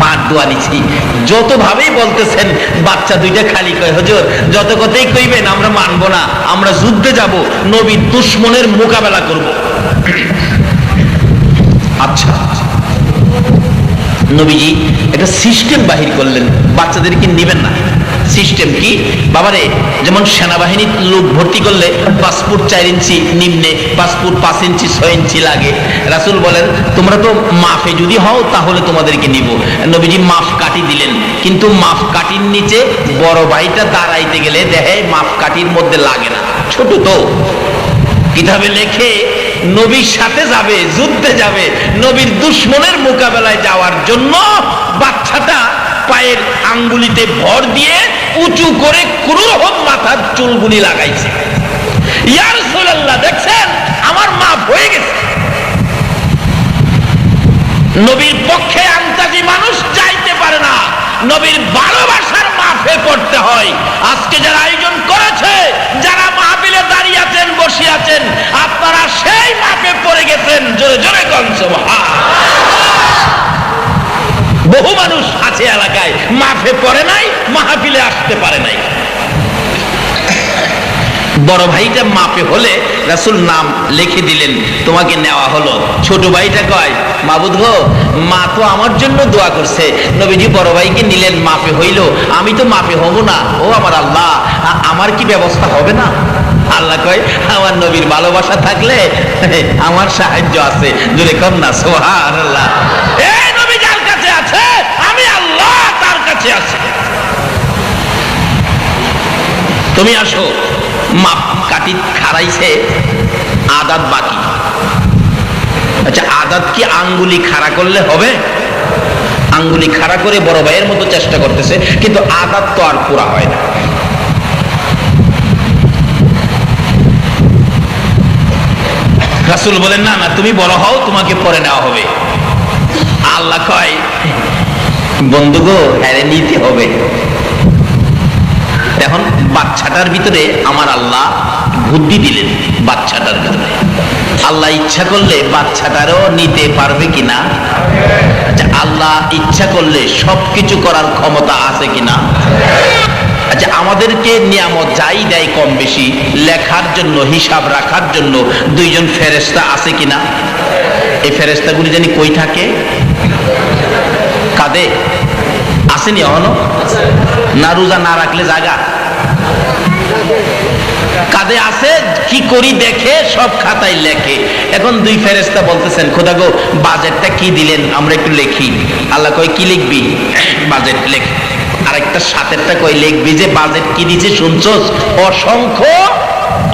Speaker 2: মার দোয়া নিছি, যত ভাবেই বলতেছেন, বাচ্চা দুইটা খালি কয়, হুজুর যত কথাই কইবেন আমরা মানবো না, আমরা যুদ্ধে যাব, নবীর দুশমনের মোকাবেলা করব। আচ্ছা, নবীজি একটা সিস্টেম বাহির করলেন, বাচ্চাদেরকে নিবেন না। সিস্টেম কি? বাবারে, যেমন সেনাবাহিনীর লোক ভর্তি করলে পাসপোর্ট 4 ইঞ্চি নিম্নে, পাসপোর্ট 5 ইঞ্চি 6 ইঞ্চি লাগে। রাসূল বলেন, তোমরা তো মাফে যদি হও তাহলে তোমাদেরকে নিব। নবীজি মাফ কাটি দিলেন, কিন্তু মাফ কাটির নিচে বড় ভাইটা দাঁড়াইতে গেলে দেখে মাফ কাটির মধ্যে লাগে না, ছোট তো। কিতাবে লেখে, নবীর সাথে যাবে, যুদ্ধে যাবে, নবীর দুশমনের মোকাবেলায় যাওয়ার জন্য বাচ্চাটা পায়ের আঙ্গুলিতে ভর দিয়ে উঁচু করে কোনরকম মাথার চুলগুলি লাগাইছে। ইয়া রাসূলুল্লাহ, দেখছেন আমার মাফ হয়ে গেছে। নবীর পক্ষে আন্তাজি মানুষ চাইতে পারে না, নবীর ভালোবাসার মাফে পড়তে হয়। আজকে যারা আয়োজন করেছে, যারা মাহফিলে দাঁড়িয়ে আছেন, বসে আছেন, আপনারা সেই মাফে পড়ে গেছেন। জোরে জোরে কোন সুবহান। বহু মানুষ আছে এলাকায় মাফে পড়ে নাই, মাহফিলে আসতে পারে নাই। বড় ভাইটা মাপে হলে রাসূল নাম লিখে দিলেন, তোমাকে নেওয়া হলো। ছোট ভাইটা কয়, মাবুদ গো, মা তো আমার জন্য দোয়া করছে। নবীজি বড় ভাইকে নিলেন, মাপে হইল, আমি তো মাপে হব না। ও আমার আল্লাহ, আমার কি ব্যবস্থা হবে না? আল্লাহ কয়, আমার নবীর ভালোবাসা থাকলে আমার সাহায্য আছে। জোরে কর না সুবহানাল্লাহ। এই নবী যার কাছে আছে, আমি আল্লাহ তার কাছে আছি। তুমি আসো। মাপ কাটি খাড়াইছে, আদাত বাকি। আচ্ছা, আদাত কি আঙ্গুলি খাড়া করলে হবে? আঙ্গুলি খাড়া করে বড় ভাইয়ের মতো চেষ্টা করতেছে, কিন্তু আদাত তো আর পুরা হয় না। রাসূল বলেন, না না, তুমি বড় হও, তোমাকে পরে নেওয়া হবে। আল্লাহ কয়, বন্ধু গো, হ্যারে নিতে হবে। এখন বাচ্চাটার ভিতরে আমার আল্লাহ বুদ্ধি দিলেন। বাচ্চাটার ভিতরে আল্লাহ ইচ্ছা করলে বাচ্চাটারও নিতে পারবে কিনা? আচ্ছা, আল্লাহ ইচ্ছা করলে সবকিছু করার ক্ষমতা আছে কিনা? আচ্ছা, আমাদেরকে নিয়ামত যাই দেয় কম বেশি, লেখার জন্য, হিসাব রাখার জন্য 2 জন ফেরেশতা আছে কিনা? এই ফেরেশতাগুলি জানি কই থাকে? কাঁদে আসেনি এখনো? না রোজা না রাখলে জাগা কাঁদে আছে, কি করি দেখে, সব খাতায় লেখে। এখন 2 ফেরেশতা বলতেছেন, খোদা গো, বাজেটটা কি দিলেন আমরা একটু লিখি। আল্লাহ কয়, কি লিখবি? বাজেট লেখ। আরেকটা সাথেরটা কয়, লিখবি যে বাজেট কি দিছে শুনছস? অসংখ্য,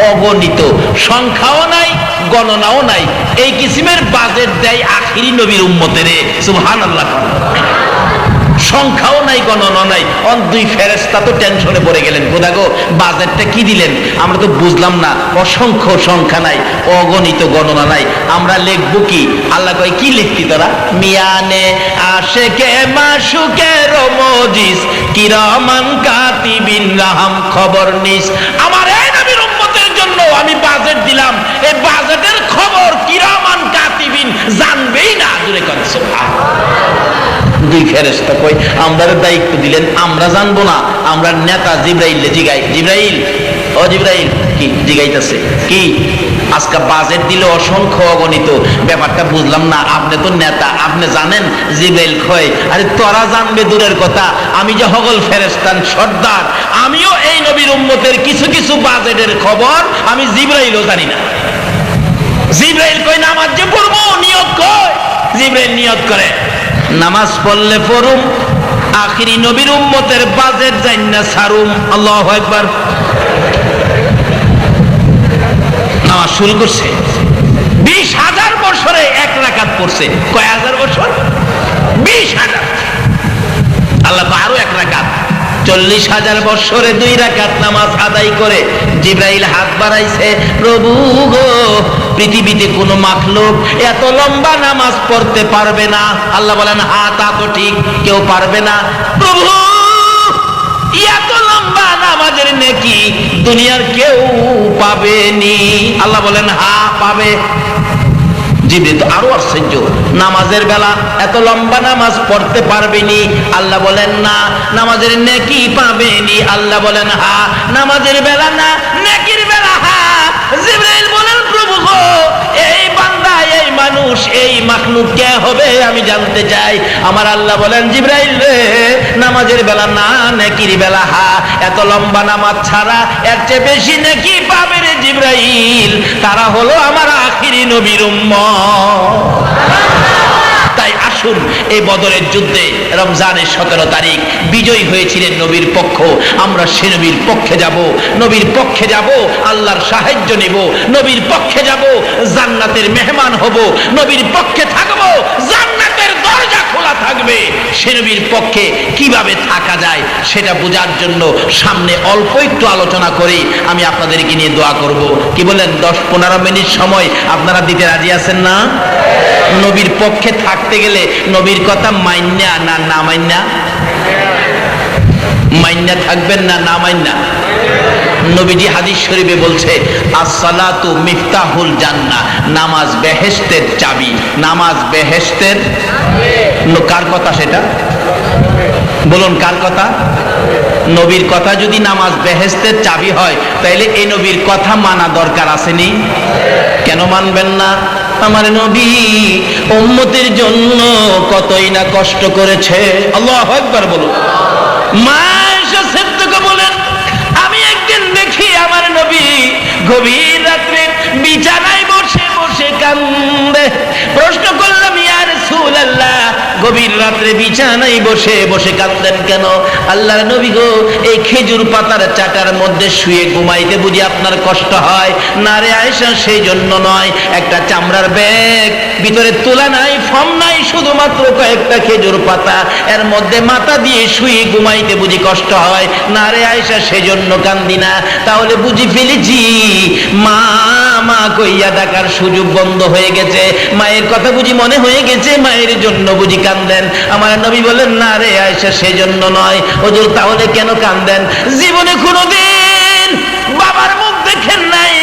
Speaker 2: অগণিত, সংখ্যাও নাই, গণনাও নাই। এই কিসিমের বাজেট দেয় আখিরি নবীর উম্মতেরে। সুবহানাল্লাহ। সংখ্যাও নাই, গণনা নাই। দুই ফেরেশতা তো টেনশনে পড়ে গেলেন, খোদা গো বাজেটটা কি দিলেন আমরা তো বুঝলাম না, অসংখ্য সংখ্যা নাই, অগণিত গণনা নাই, আমরা লিখবো কি? আল্লাহ কয় কি লিখতি তোরা? মিয়ানে আশেকে মাশুকের মজিস কিরামান কাতিবিন রাহাম খবর নিস। আমার এই নবীর উম্মতের জন্য আমি বাজেট দিলাম, এই বাজেটের খবর কিরামান কাতিবিন জানবেই না। জোরে কর সুবহানাল্লাহ। দুই ফেরেশতা কই আমরা দায়িত্ব দিলেন, আমরা জানবো না? আমরা নেতা জিবরাইলে জিগাই, জিবরাইল ও জিবরাইল কি জিগাইতেছে কি? আজকে বাজেট দিলে অসংখ্য অগণিত, ব্যাপারটা বুঝলাম না, আপনি তো নেতা, আপনি জানেন? জিবরাইল কয় আরে তোরা জানবে দূরের কথা, আমি যে হগল ফেরেশতার সর্দার, আমিও এই নবীর উম্মতের কিছু কিছু বাজেটের খবর আমি জিবরাইলও জানি না। জিবরাইল কয় নামাজ যে পড়বো নিয়ত কয়। জিবরাইল নিয়ত করে নামাজ পড়লে পড়ুম, আখিরি নবীর উম্মতের বাজেট জান্না সারুম। আল্লাহু আকবার। নামাজ শুরু করছে, 20,000 বছরে এক রাকাত পড়ছে। কয় হাজার বছর? 20,000। আল্লাহ আরো এক রাকাত, 40,000 বছরে 2 রাকাত নামাজ আদায় করে জিবরাইল হাত বাড়াইছে, প্রভু গো পৃথিবীতে কোনো মাখলুক এত লম্বা নামাজ পড়তে পারবে না। আল্লাহ বলেন হ্যাঁ তা তো ঠিক, কেউ পারবে না। প্রভু এত লম্বা নামাজের নেকি দুনিয়ার কেউ পাবেনি। আল্লাহ বলেন হ্যাঁ পাবে। জিবরিল তো আরো আশ্চর্য, নামাজের বেলা এত লম্বা নামাজ পড়তে পারবেনি। আল্লাহ বলেন না, নামাজের নেকি পাবেনি। আল্লাহ বলেন হ্যাঁ, নামাজের বেলা না, নেকির বেলা হ্যাঁ। জিবরিল বলেন প্রভু গো এই বান্দা, এই মানুষ, এই মাখলুক কে হবে আমি জানতে চাই। আমার আল্লাহ বলেন জিবরাইল রে নামাজের বেলা না, নেকির বেলা হ্যাঁ। এত লম্বা নামাজ ছাড়া এর চেয়ে বেশি নেকি পাবে রে জিবরাইল, তারা হলো আমার আখিরি নবীর উম্মত। তাই আসুন এই বদরের যুদ্ধে রমজানের 17 তারিখ বিজয়ী হয়েছিলেন নবীর পক্ষ, আমরা সে নবীর পক্ষে যাব, নবীর পক্ষে যাব, আল্লাহর সাহায্য নেব, নবীর পক্ষে যাব, জান্নাতের মেহমান হব, নবীর পক্ষে থাকব, জান্নাতের দরজা খোলা থাকবে। সে নবীর পক্ষে কিভাবে থাকা যায় সেটা বোঝার জন্য সামনে অল্প একটু আলোচনা করে আমি আপনাদেরকে নিয়ে দোয়া করব। কি বলেন? 10-15 মিনিট সময় আপনারা দিতে রাজি আছেন না? নবীর পক্ষে থাকতে গেলে নবীর কথা মাইন্না না না মাইন্না? মাইন্না থাকবেন না না মাইন্না? নবীজি হাদিস শরীফে বলছে আসসালাতু মিফতাহুল জান্নাহ, নামাজ বেহেশতের চাবি। নামাজ বেহেশতের, কার কথা সেটা বলুন? কার কথা? নবীর কথা। যদি নামাজ বেহেশতের চাবি হয় তাহলে এই নবীর কথা মানা দরকার আসেনি? কেন মানবেন না? আমার নবী উম্মতের জন্য কতই না কষ্ট করেছে। আল্লাহু আকবার বলুন। মা আয়েশা সিদ্দিকা বলেন আমি একদিন দেখি আমার নবী গভীর রাত্রে বিছানায় বসে বসে কান্দে। প্রশ্ন করলাম ইয়া রাসূলুল্লাহ গভীর রাত্রে বিছানায় বসে বসে কাঁদেন কেন? আল্লাহর নবী গো এই খেজুর পাতার চাটার মধ্যে শুয়ে ঘুমাইতে বুঝি আপনার কষ্ট হয়? না রে আয়েশা, সেই জন্য নয়। একটা চামড়ার ব্যাগ, ভিতরে তুলা নাই, ফর্ম নাই, শুধুমাত্র কয়েকটা খেজুর পাতা, এর মধ্যে মাথা দিয়ে শুয়ে ঘুমাইতে বুঝি কষ্ট হয়? না রে আয়েশা, সেই জন্য কান্দি না। তাহলে বুঝি ফেলেছি মা মা কইয়া ডাকার সুযোগ বন্ধ হয়ে গেছে, মায়ের কথা বুঝি মনে হয়ে গেছে, মায়ের জন্য বুঝি কান্দেন। আমার নবী বলেন না রে আয়েশা, সেজন্য নয়। হুজুর তাহলে কেন কান্দেন? জীবনে কোনোদিন বাবার মুখ দেখেন নাই,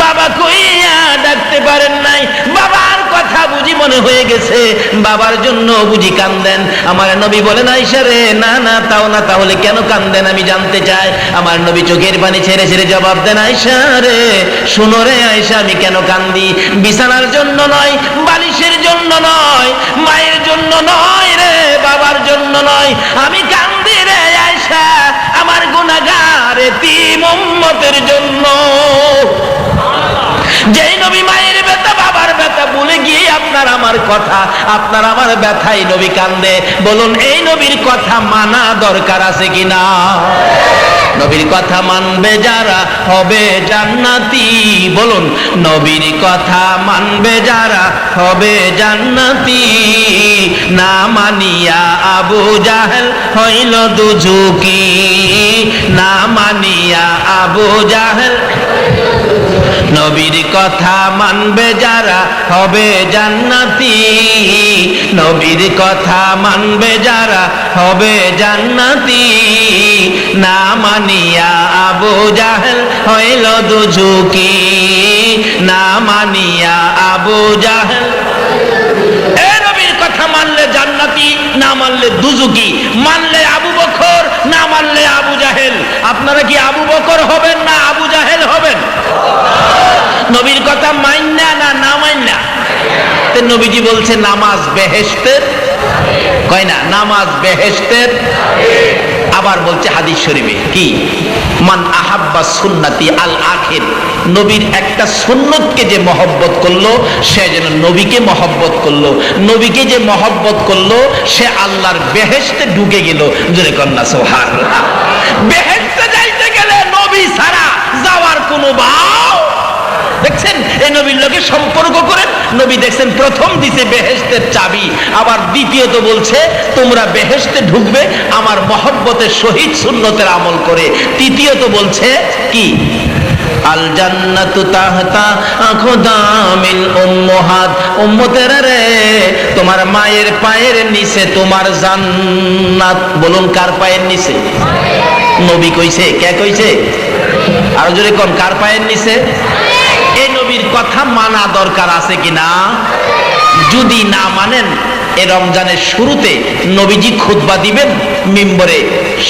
Speaker 2: বাবা কইয়া ডাকতে পারেন নাই, বাবার কথা বুঝি মনে হয়ে গেছে, বাবার জন্য বুঝি কান্দেন। আমার নবী বলেন আয়েশা রে না না তাও না, তাহলে কেন কান্দেন আমি জানতে চাই। আমার নবী চোখের পানি ছেড়ে ছেড়ে জবাব দেন আয়েশা রে শুনো রে আয়েশা, আমি কেন কান্দি? বিছানার জন্য নয়, বালিশের জন্য নয়, মায়ের জন্য নয় রে, বাবার জন্য নয়, আমি কান্দি রে আয়েশা আমার গুনাহগার এতিম উম্মতের জন্য। যেই নবী মায়ের ব্যথা বাবার ব্যথা ভুলে গিয়ে আপনার আমার কথা, আপনার আমার ব্যথাই নবী কান্দে। বলুন এই নবীর কথা মানা দরকার আছে কিনা? নবীর কথা মানবে যারা হবে জান্নাতি। বলুন, নবীর কথা মানবে যারা হবে জান্নাতি। না মানিয়া আবু জাহেল হইল দুজুকি। না মানিয়া আবু জাহেল, নবীর কথা মানবে যারা হবে জান্নাতি। নবীর কথা মানবে যারা হবে জান্নাতি। না মানিয়া আবু জাহেল হইল দুজুকি। না মানিয়া আবু জাহেল, এ নবীর কথা মানলে জান্নাতি, না মানলে দুজুকি। মানলে আবু বকর, না মানলে আবু জাহেল। আপনারা কি আবু বকর হবেন না আবু জাহেল হবেন? নবীর কথা মাইন্না না না মাইন্না? তো নবীজি বলছে নামাজ বেহেশতের, কয় না নামাজ বেহেশতের। আবার বলছে হাদিস শরীফে কি, মান আহাব্বা সুন্নতি আল আখির, নবীর একটা সুন্নতকে যে মহব্বত করলো সে যেন নবীকে মহব্বত করলো। নবীকে যে মহব্বত করলো সে আল্লাহর বেহেশতে ঢুকে গেল। জোরে কন্যা সুবহানাল্লাহ। বেহেশতে যাইতে গেলে নবী ছাড়া যাওয়ার কোনো ভাও দেখছেন? এই নবীর লোকে সম্পর্ক করেন। নবী দেখছেন প্রথম দিছে বেহেশতের চাবি, আবার দ্বিতীয়ত বলছে তোমরা বেহেশতে ঢুকবে আমার মহব্বতের সহিত সুন্নতের আমল করে। তৃতীয়ত বলছে কি, আল জান্নাতু তাহতা আকদামিল উম্মাহাত, উম্মতেরা রে তোমার মায়ের পায়ের নিচে তোমার জান্নাত। বলুন, কার পায়ের নিচে? নবী কইছে, কে কইছে? আরো জোরে কোন, কার পায়ের নিচে? এই নবীর কথা মানা দরকার আছে কিনা? যদি না মানেন, এই রমজানের শুরুতে নবীজি খুতবা দিবেন, মিম্বরে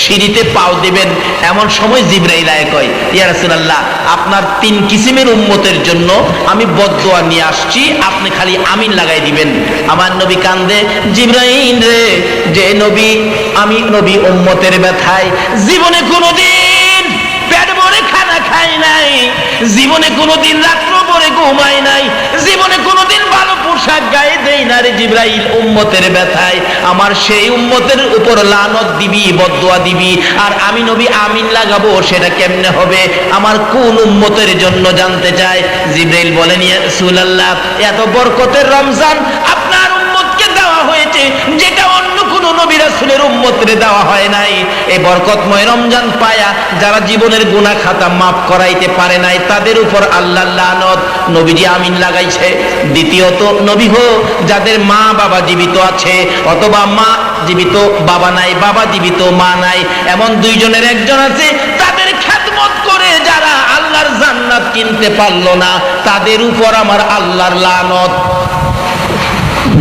Speaker 2: সিঁড়িতে পাও দিবেন, এমন সময় জিবরাইল আয়ে কয়, ইয়া রাসূলুল্লাহ আপনার 3 কিসিমের উম্মতের জন্য আমি বদদোয়া নিয়ে আসছি, আপনি খালি আমিন লাগাই দিবেন। আমার নবী কান্দে, জিবরাইল রে, যে নবী আমি নবী উম্মতের ব্যথায় জীবনে কোনোদিন পেট ভরে খানা খাই নাই, জীবনে কোনোদিন রাত্র ভরে ঘুমাই নাই, জীবনে কোনোদিন ভালো পোশাক গায়ে দেই না রে জিবরাইল, উম্মতের ব্যথায় আমার সেই উম্মতের উপর লানত দিবি, বদদোয়া দিবি, আর আমি নবী আমিন লাগাবো, সেটা কেমনে হবে? আমার কোন উম্মতের জন্য জানতে চাই। জিবরাইল বলেন, ইয়া রাসূলুল্লাহ এত বরকতের রমজান আপনার উম্মতকে দেওয়া হয়েছে যেটা অন্য কোন নবী রাসূলের উম্মতরে দেওয়া হয় নাই। এই বরকতময় রমজান পায়া যারা জীবনের গুনাহ খাতা মাফ করাইতে পারে নাই তাদের উপর আল্লাহর লানত। নবীজি আমিন লাগাইছে। দ্বিতীয়ত, নবী হো যাদের মা বাবা জীবিত আছে, অথবা মা জীবিত বাবা নাই, বাবা জীবিত মা নাই, এমন 2 জনের একজন আছে, তাদের খেদমত করে যারা আল্লাহর জান্নাত কিনতে পারলো না, তাদের উপর আমার আল্লাহর লানত।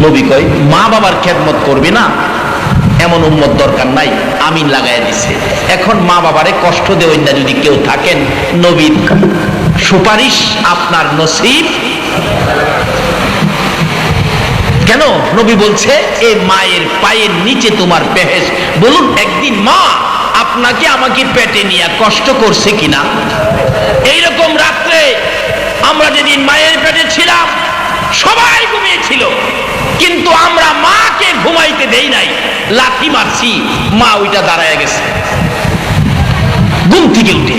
Speaker 2: নবী কয় মা বাবার খেদমত করবে না এমন উম্মত দরকার নাই, আমিন লাগাই দিছে। এখন মা বাবারে কষ্ট দেবেন না যদি কেউ থাকেন, নবীর সুপারিশ আপনার নসিব। কেন? নবী বলছে এই মায়ের পায়ের নিচে তোমার বেহেশত। বলুন, একদিন মা আপনাকে আমাকে পেটে নিয়ে কষ্ট করছে কিনা? এইরকম রাত্রে আমরা যেদিন মায়ের পেটে ছিলাম সবাই ঘুমিয়েছিল, কিন্তু আমরা মাকে ঘুমাইতে দেই নাই, লাথি মারছি, মা ওইটা দাঁড়ায় গেছে, ঘুম থেকে উঠে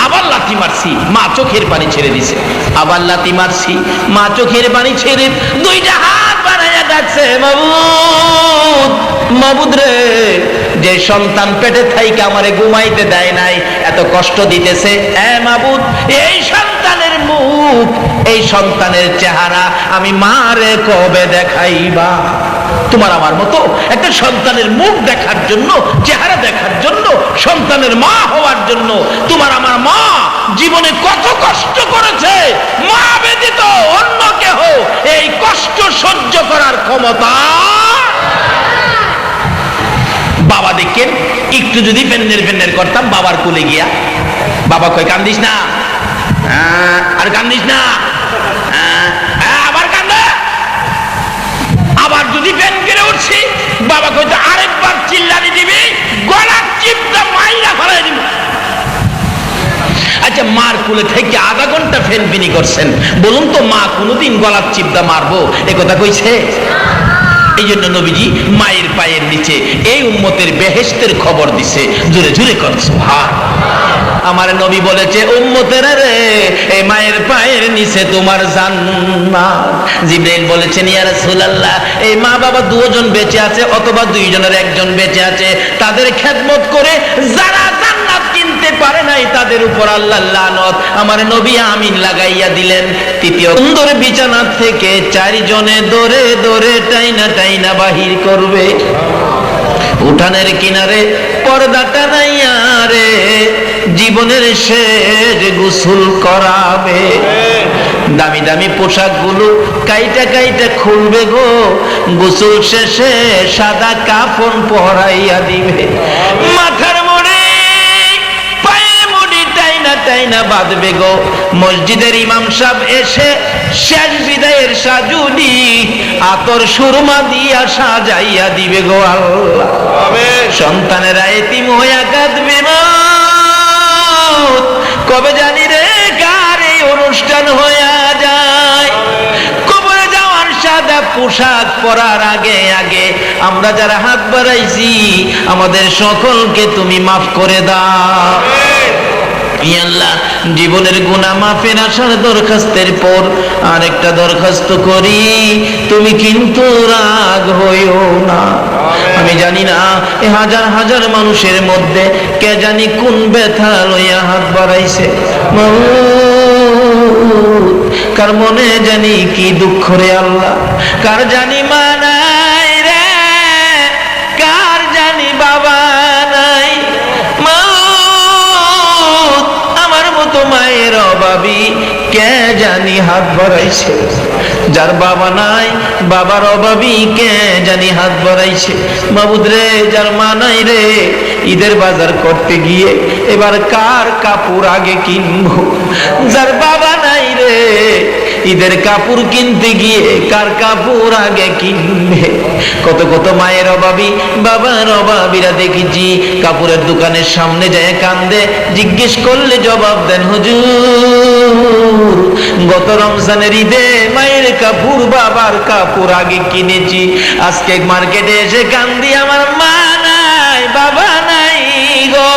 Speaker 2: আবার লাথি মারছি, মা চোখের পানি ছেড়ে দিছে, আবার লাথি মারছি, মা চোখের পানি ছেড়ে 2টা হাত বাড়াইয়া ডাকছে, মাবুদ, মাবুদ রে, যে সন্তান পেটে থাইকে আমারে ঘুমাইতে দেয় নাই, এত কষ্ট দিতেছে, এ মাবুদ, এই সন্তানের মুখ, এই সন্তানের চেহারা আমি মারে কবে দেখাইবা? তোমার আমার মতো একটা সন্তানের মুখ দেখার জন্য, চেহারা দেখার জন্য, সন্তানের মা হওয়ার জন্য তোমার আমার মা জীবনে কত কষ্ট করেছে, মা ব্যতীত অন্য কেহ এই কষ্ট সহ্য করার ক্ষমতা। বাবা দেখেন একটু যদি ফেন্নের করতাম বাবার কোলে গিয়া, বাবা কই কান্দিস না, আর কান্দিস না, আবার কান্দে, আবার যদি ফ্যান করে উঠছি বাবা কইতো আরেকবার চিল্লানি দিবি, গলা চিপটা মাইরা ফেলাই দিব। আচ্ছা, মার কোলে থেকে আধা ঘন্টা ফেনফিনি করছেন, বলুন তো মা কোনোদিন গলার চিপটা মারবো এ কথা কইছে? এই জন্য নবীজি মায়ের পায়ের নিচে এই উম্মতের বেহেশতের খবর দিছে। জোরে জোরে কর সুবহানাল্লাহ। আমার নবী বলেছে, উম্মতেরা রে, এই মায়ের পায়ের নিচে তোমার জান্নাত। জিবরাইল বলেছেন, ইয়া রাসূলুল্লাহ, এই মা বাবা দুজন বেঁচে আছে অথবা দুইজনের একজন বেঁচে আছে, তাদের খেদমত করে যারা জান্নাত কিনতে পারে নাই তাদের উপর আল্লাহর লানত। আমার নবী আমিন লাগাইয়া দিলেন। তৃতীয়, সুন্দর বিছানা থেকে চারজনে দৌড়ে দৌড়ে টাইনা টাইনা বাহির করবে। উঠানের কিনারে পর্দাটা নাইয়া রে জীবনের শেষ গোসল করাবে। দামি দামি পোশাকগুলো কাইটা কাইটা খুলবে গো, গোসল শেষে সাদা কাফন পরাইয়া দিবে। মাথার মোড়ে পায়ে মুড়ি টাইনা টাইনা বাঁধবে গো। মসজিদের ইমাম সাহেব এসে শেষ বিদায়ের সাজুনি আতর সুরমা দিয়া সাজাইয়া দিবে গো আল্লাহ। সন্তানেরা এতিম হইয়া কাঁদবে, কবে জানি রে কার এই অনুষ্ঠান হইয়া যায়। কবরে যাওয়ার সাদা পোশাক পরার আগে আগে আমরা যারা হাত বাড়াইছি আমাদের সকলকে তুমি মাফ করে দাও। আল্লাহ, জীবনের গুনাহ মাফের আসার দরখাস্তের পর আরেকটা দরখাস্ত করি, তুমি কিন্তু রাগ হইও না। আমি জানি না এই হাজার হাজার মানুষের মধ্যে কে জানি কোন ব্যথা লইয়া হাত বাড়াইছে। কার মনে জানি কি দুঃখ রে আল্লাহ, কার জানি মা নাই রে, কার জানি বাবা নাই। আমার মতো মায়ের অভাবী কে জানি হাত বাড়াইছে। যার বাবা নাই বাবার অভাবী কে জানি হাত বাড়াইছে। মাবুদ রে, যার মা নাই রে, ঈদের বাজার করতে গিয়ে এবার কার কাপড় আগে কিনবো। যার বাবা নাই রে, ঈদের কাপড় কিনতে গিয়ে কার কাপড় আগে কিনবে। কত কত মায়ের অভাবী বাবার অভাবীরা দেখেছি কাপড়ের দোকানের সামনে যায় কান্দে। জিজ্ঞেস করলে জবাব দেন, হুজুর গত রমজানের ঈদে মায়ের কাপড় বাবার কাপড় আগে কিনেছি, আজকে মার্কেটে এসে কান্দি আমার মা নাই বাবা নাই গো,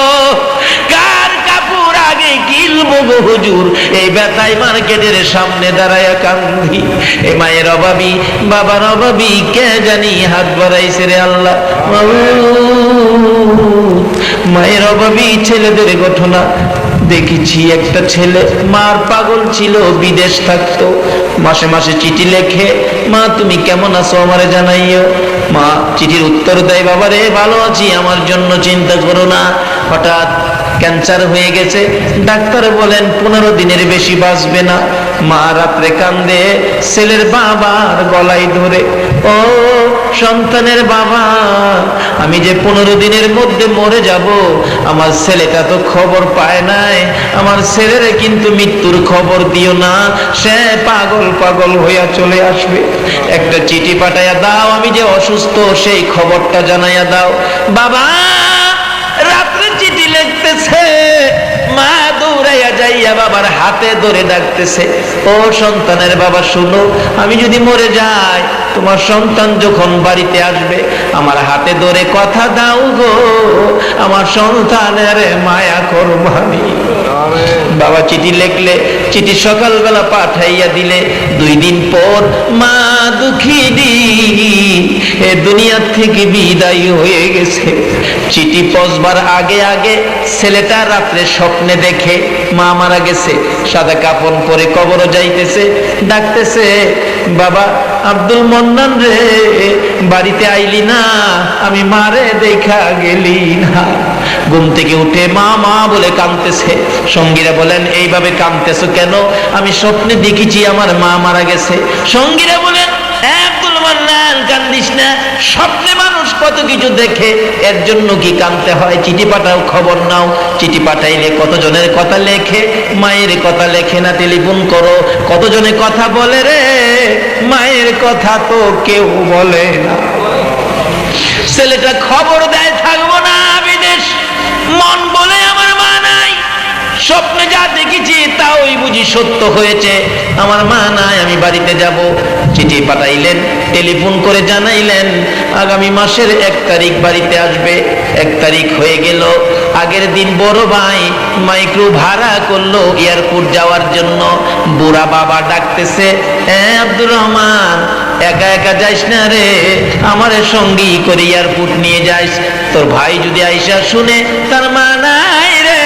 Speaker 2: কার কাপড় আগে কিনবো গো হুজুর। এই ব্যথায় মার্কেটের সামনে দাঁড়ায়া কান্দি। এই মায়ের অভাবী বাবার অভাবী কে জানি হাত বাড়াইছে রে আল্লাহ। মায়ের অভাবী ছেলেদের ঘটনা দেখেছি। একটা ছেলে মার পাগল ছিল, বিদেশ থাকতো, মাসে মাসে চিঠি লেখে, মা তুমি কেমন আছো আমারে জানাইও। মা চিঠির উত্তর দেয়, বাবা রে ভালো আছি, আমার জন্য চিন্তা করো না। হঠাৎ ক্যান্সার হয়ে গেছে, ডাক্তার বলেন 15 দিনের বেশি বাঁচবে না। মা রাত্রে কান্দে, ছেলের বাবার গলায় ধরে, ও সন্তানের বাবা, আমি যে 15 দিনের মধ্যে মরে যাব, আমার ছেলেটা তো খবর পায় নাই, আমার ছেলের কিন্তু মৃত্যুর খবর দিও না, সে পাগল পাগল হইয়া চলে আসবে। একটা চিঠি পাঠাইয়া দাও, আমি যে অসুস্থ সেই খবরটা জানাইয়া দাও। বাবা রাত্রে চিঠি লিখতেছে, মা দৌড়াইয়া যাইয়া বাবার হাতে ধরে ডাকতেছে, ও সন্তানের বাবা শুনো, আমি যদি মরে যাই, তোমার সন্তান যখন বাড়িতে আসবে আমার হাতে ধরে কথা দাও গো, আমার সন্তানের মায়া করবানি। বাবা চিঠি লিখলে, চিঠি সকালবেলা পাঠাইয়া দিলে, 2 দিন পর মা দুঃখিনী এ দুনিয়া থেকে বিদায় হয়ে গেছে। চিঠি পৌঁছবার আগে আগে ছেলেটা রাত্রে স্বপ্নে দেখে মা মারা গেছে, সাদা কাফন পরে কবর যাইতেছে, ডাকতেছে, বাবা আব্দুল মন্নান রে, বাড়িতে আইলি না, আমি মারে দেখা গেলি না। ঘুম থেকে উঠে মা মা বলে কাঁদতেছে। সঙ্গীরা বলেন, এইভাবে কাঁদতেছো কেন? আমি স্বপ্নে দেখেছি আমার মা মারা গেছে। সঙ্গীরা বলেন, আব্দুল মান্নান কান্দিস না, স্বপ্নে মানুষ কত কিছু দেখে, এর জন্য কি কাঁদতে হয়? চিঠি পাঠাও, খবর নাও। চিঠি পাঠাইলে কতজনের কথা লেখে, মায়ের কথা লেখে না। টেলিফোন করো, কতজনে কথা বলে রে, মায়ের কথা তো কেউ বলে না। ছেলেটা খবর দেয়, থাকবো না বিদেশ, মন বলে আমার মা নাই, স্বপ্নে যা দেখেছি তাই বুঝি সত্য হয়েছে, আমার মা নাই, আমি বাড়িতে যাব। চিঠি পাঠাইলেন, টেলিফোন করে জানাইলেন আগামী মাসের 1 তারিখ বাড়িতে আসবে। 1 তারিখ হয়ে গেল, আগের দিন বড় ভাই মাইক্রো ভাড়া করলো এয়ারপোর্ট যাওয়ার জন্য। বুড়া বাবা ডাকতেছে, আব্দুর রহমান, একা একা যাইস না রে, আমারে সঙ্গী করে এয়ারপোর্ট নিয়ে যাইস। তোর ভাই যদি আইসা শুনে তার মা নাই রে,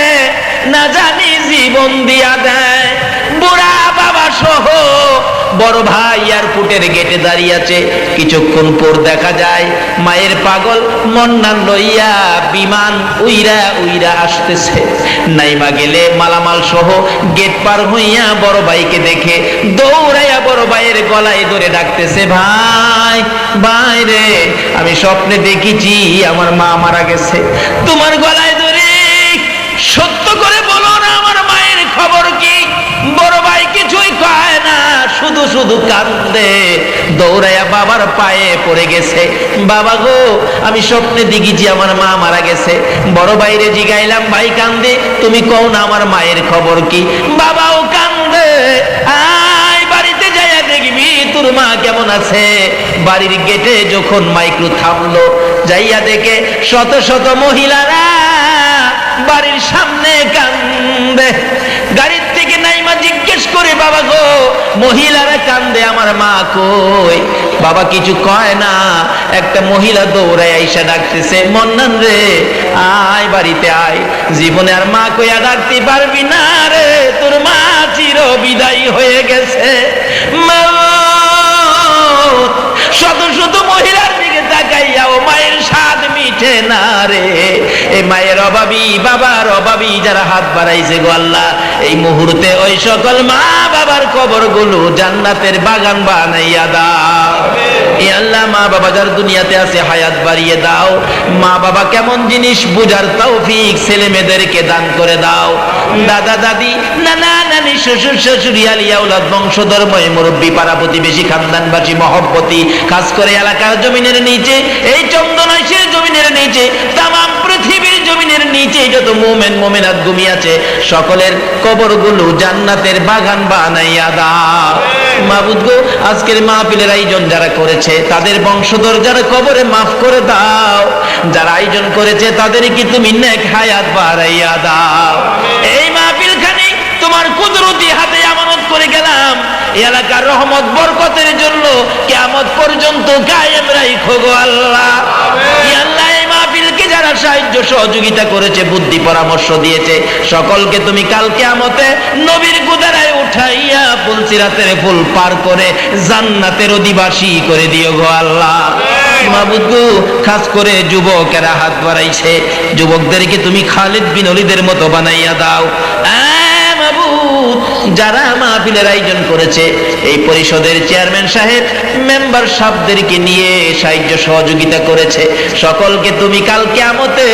Speaker 2: না জানি জীবন দিয়া দেয়। বুড়া বাবা সহ বড় ভাই এয়ারপোর্টের গেটে দাঁড়িয়ে আছে। কিছুক্ষণ পর দেখা যায় মায়ের পাগল মন্নান লইয়া বিমান উইরা উইরা আসতেছে। নাইমা গেলে মালামাল সহ গেট পার হইয়া বড় ভাইকে দেখে দৌড়াইয়া বড় ভাইয়ের গলায় ধরে ডাকতেছে, ভাই ভাই রে, আমি স্বপ্নে দেখেছি আমার মা মারা গেছে। তোমার গলায় ধরে সত্য করে বলো না আমার মায়ের খবর কি? বড় ভাই কিছুই কয় না, শুধু শুধু কান্দে। দৌড়াইয়া বাবার পায়ে পড়ে গেছে, বাবা গো, আমি স্বপ্নে দেখেছি আমার মা মারা গেছে। বড় ভাইরে জিগাইলাম, ভাই কান্দে, তুমি কও না আমার মায়ের খবর কি? বাবাও কান্দে, আয় বাড়িতে যাইয়া দেখবি তোর মা কেমন আছে। বাড়ির গেটে যখন মাইক্রো থামলো, যাইয়া দেখে শত শত মহিলারা বাড়ির সামনে কান্দে। গাড়ির থেকে নাইমা জিজ্ঞেস করে, বাবা গো, মহিলারা কান্দে, আমার মা কই? বাবা কিছু কয় না। একটা মহিলা দৌড়ায় আইসা ডাকতেছে, মন্নান রে, আয় বাড়িতে আয়, জীবনে আর মা কইয়া ডাকতে পারবি না রে, তোর মা চির বিদায় হয়ে গেছে। শত শত মহিলার দিকে তাকাইয়া ও মায়ের স্বাদ মিঠে না রে। এই মায়ের অভাবী, বাবার অভাবী যারা হাত বাড়াইছে গো আল্লাহ, এই মুহূর্তে ওই সকল মা বাবার কবরগুলো জান্নাতের বাগান বানাইয়া দাও। এ আল্লাহ, মা বাবা যার দুনিয়াতে আছে হায়াত বাড়িয়ে দাও। মা বাবা কেমন জিনিস বুঝার তৌফিক ছেলে মেয়েদেরকে দান করে দাও। দাদা দাদি, নানা নানি, শ্বশুর শাশুড়ি, আলিয়া আওলাদ, বংশধর, মুরব্বী, পাড়া প্রতিবেশী, খানদানবাসী, মহব্বতী, খাস করে এলাকার জমিনের নিচে, এই চন্দনাইশের জমিনের নিচে, তামাম পৃথিবীর জমিনের নিচে যত মুমিন মুমিনাত ঘুমিয়ে আছে, সকলের কবরগুলো জান্নাতের বাগান বানাইয়া দাও। মাবুদ গো, আজকের মাহফিলের আয়োজন যারা করেছে তাদের বংশধর যারা কবরে মাফ করে দাও। যারা আয়োজন করেছে তাদেরকে তুমি নেক হায়াত বাড়াইয়া দাও। এই মাহফিল খানি তোমার কুদরতি হাতে আমানত করে গেলাম, এলাকার রহমত বরকতের জন্য কিয়ামত পর্যন্ত কায়েম রাখো গো আল্লাহ। আল্লাহ, এই মাহফিলকে যারা সাহায্য সহযোগিতা করেছে, বুদ্ধি পরামর্শ দিয়েছে, সকলকে তুমি কাল কিয়ামতে নবীর কুদারায় উঠাইয়া পুলসিরাতের ফুল পার করে জান্নাতের অধিবাসী করে দিও গো আল্লাহ। মাবুদ গো, খাস করে যুবকেরা হাত বাড়াইছে, যুবকদেরকে তুমি খালিদ বিন ওলীদের মতো বানাইয়া দাও। যারা মাহফিলের আয়োজন করেছে, এই পরিষদের চেয়ারম্যান সাহেব, মেম্বার সাহেবদেরকে নিয়ে সাহায্য সহযোগিতা করেছে, সকলকে তুমি কাল কিয়ামতে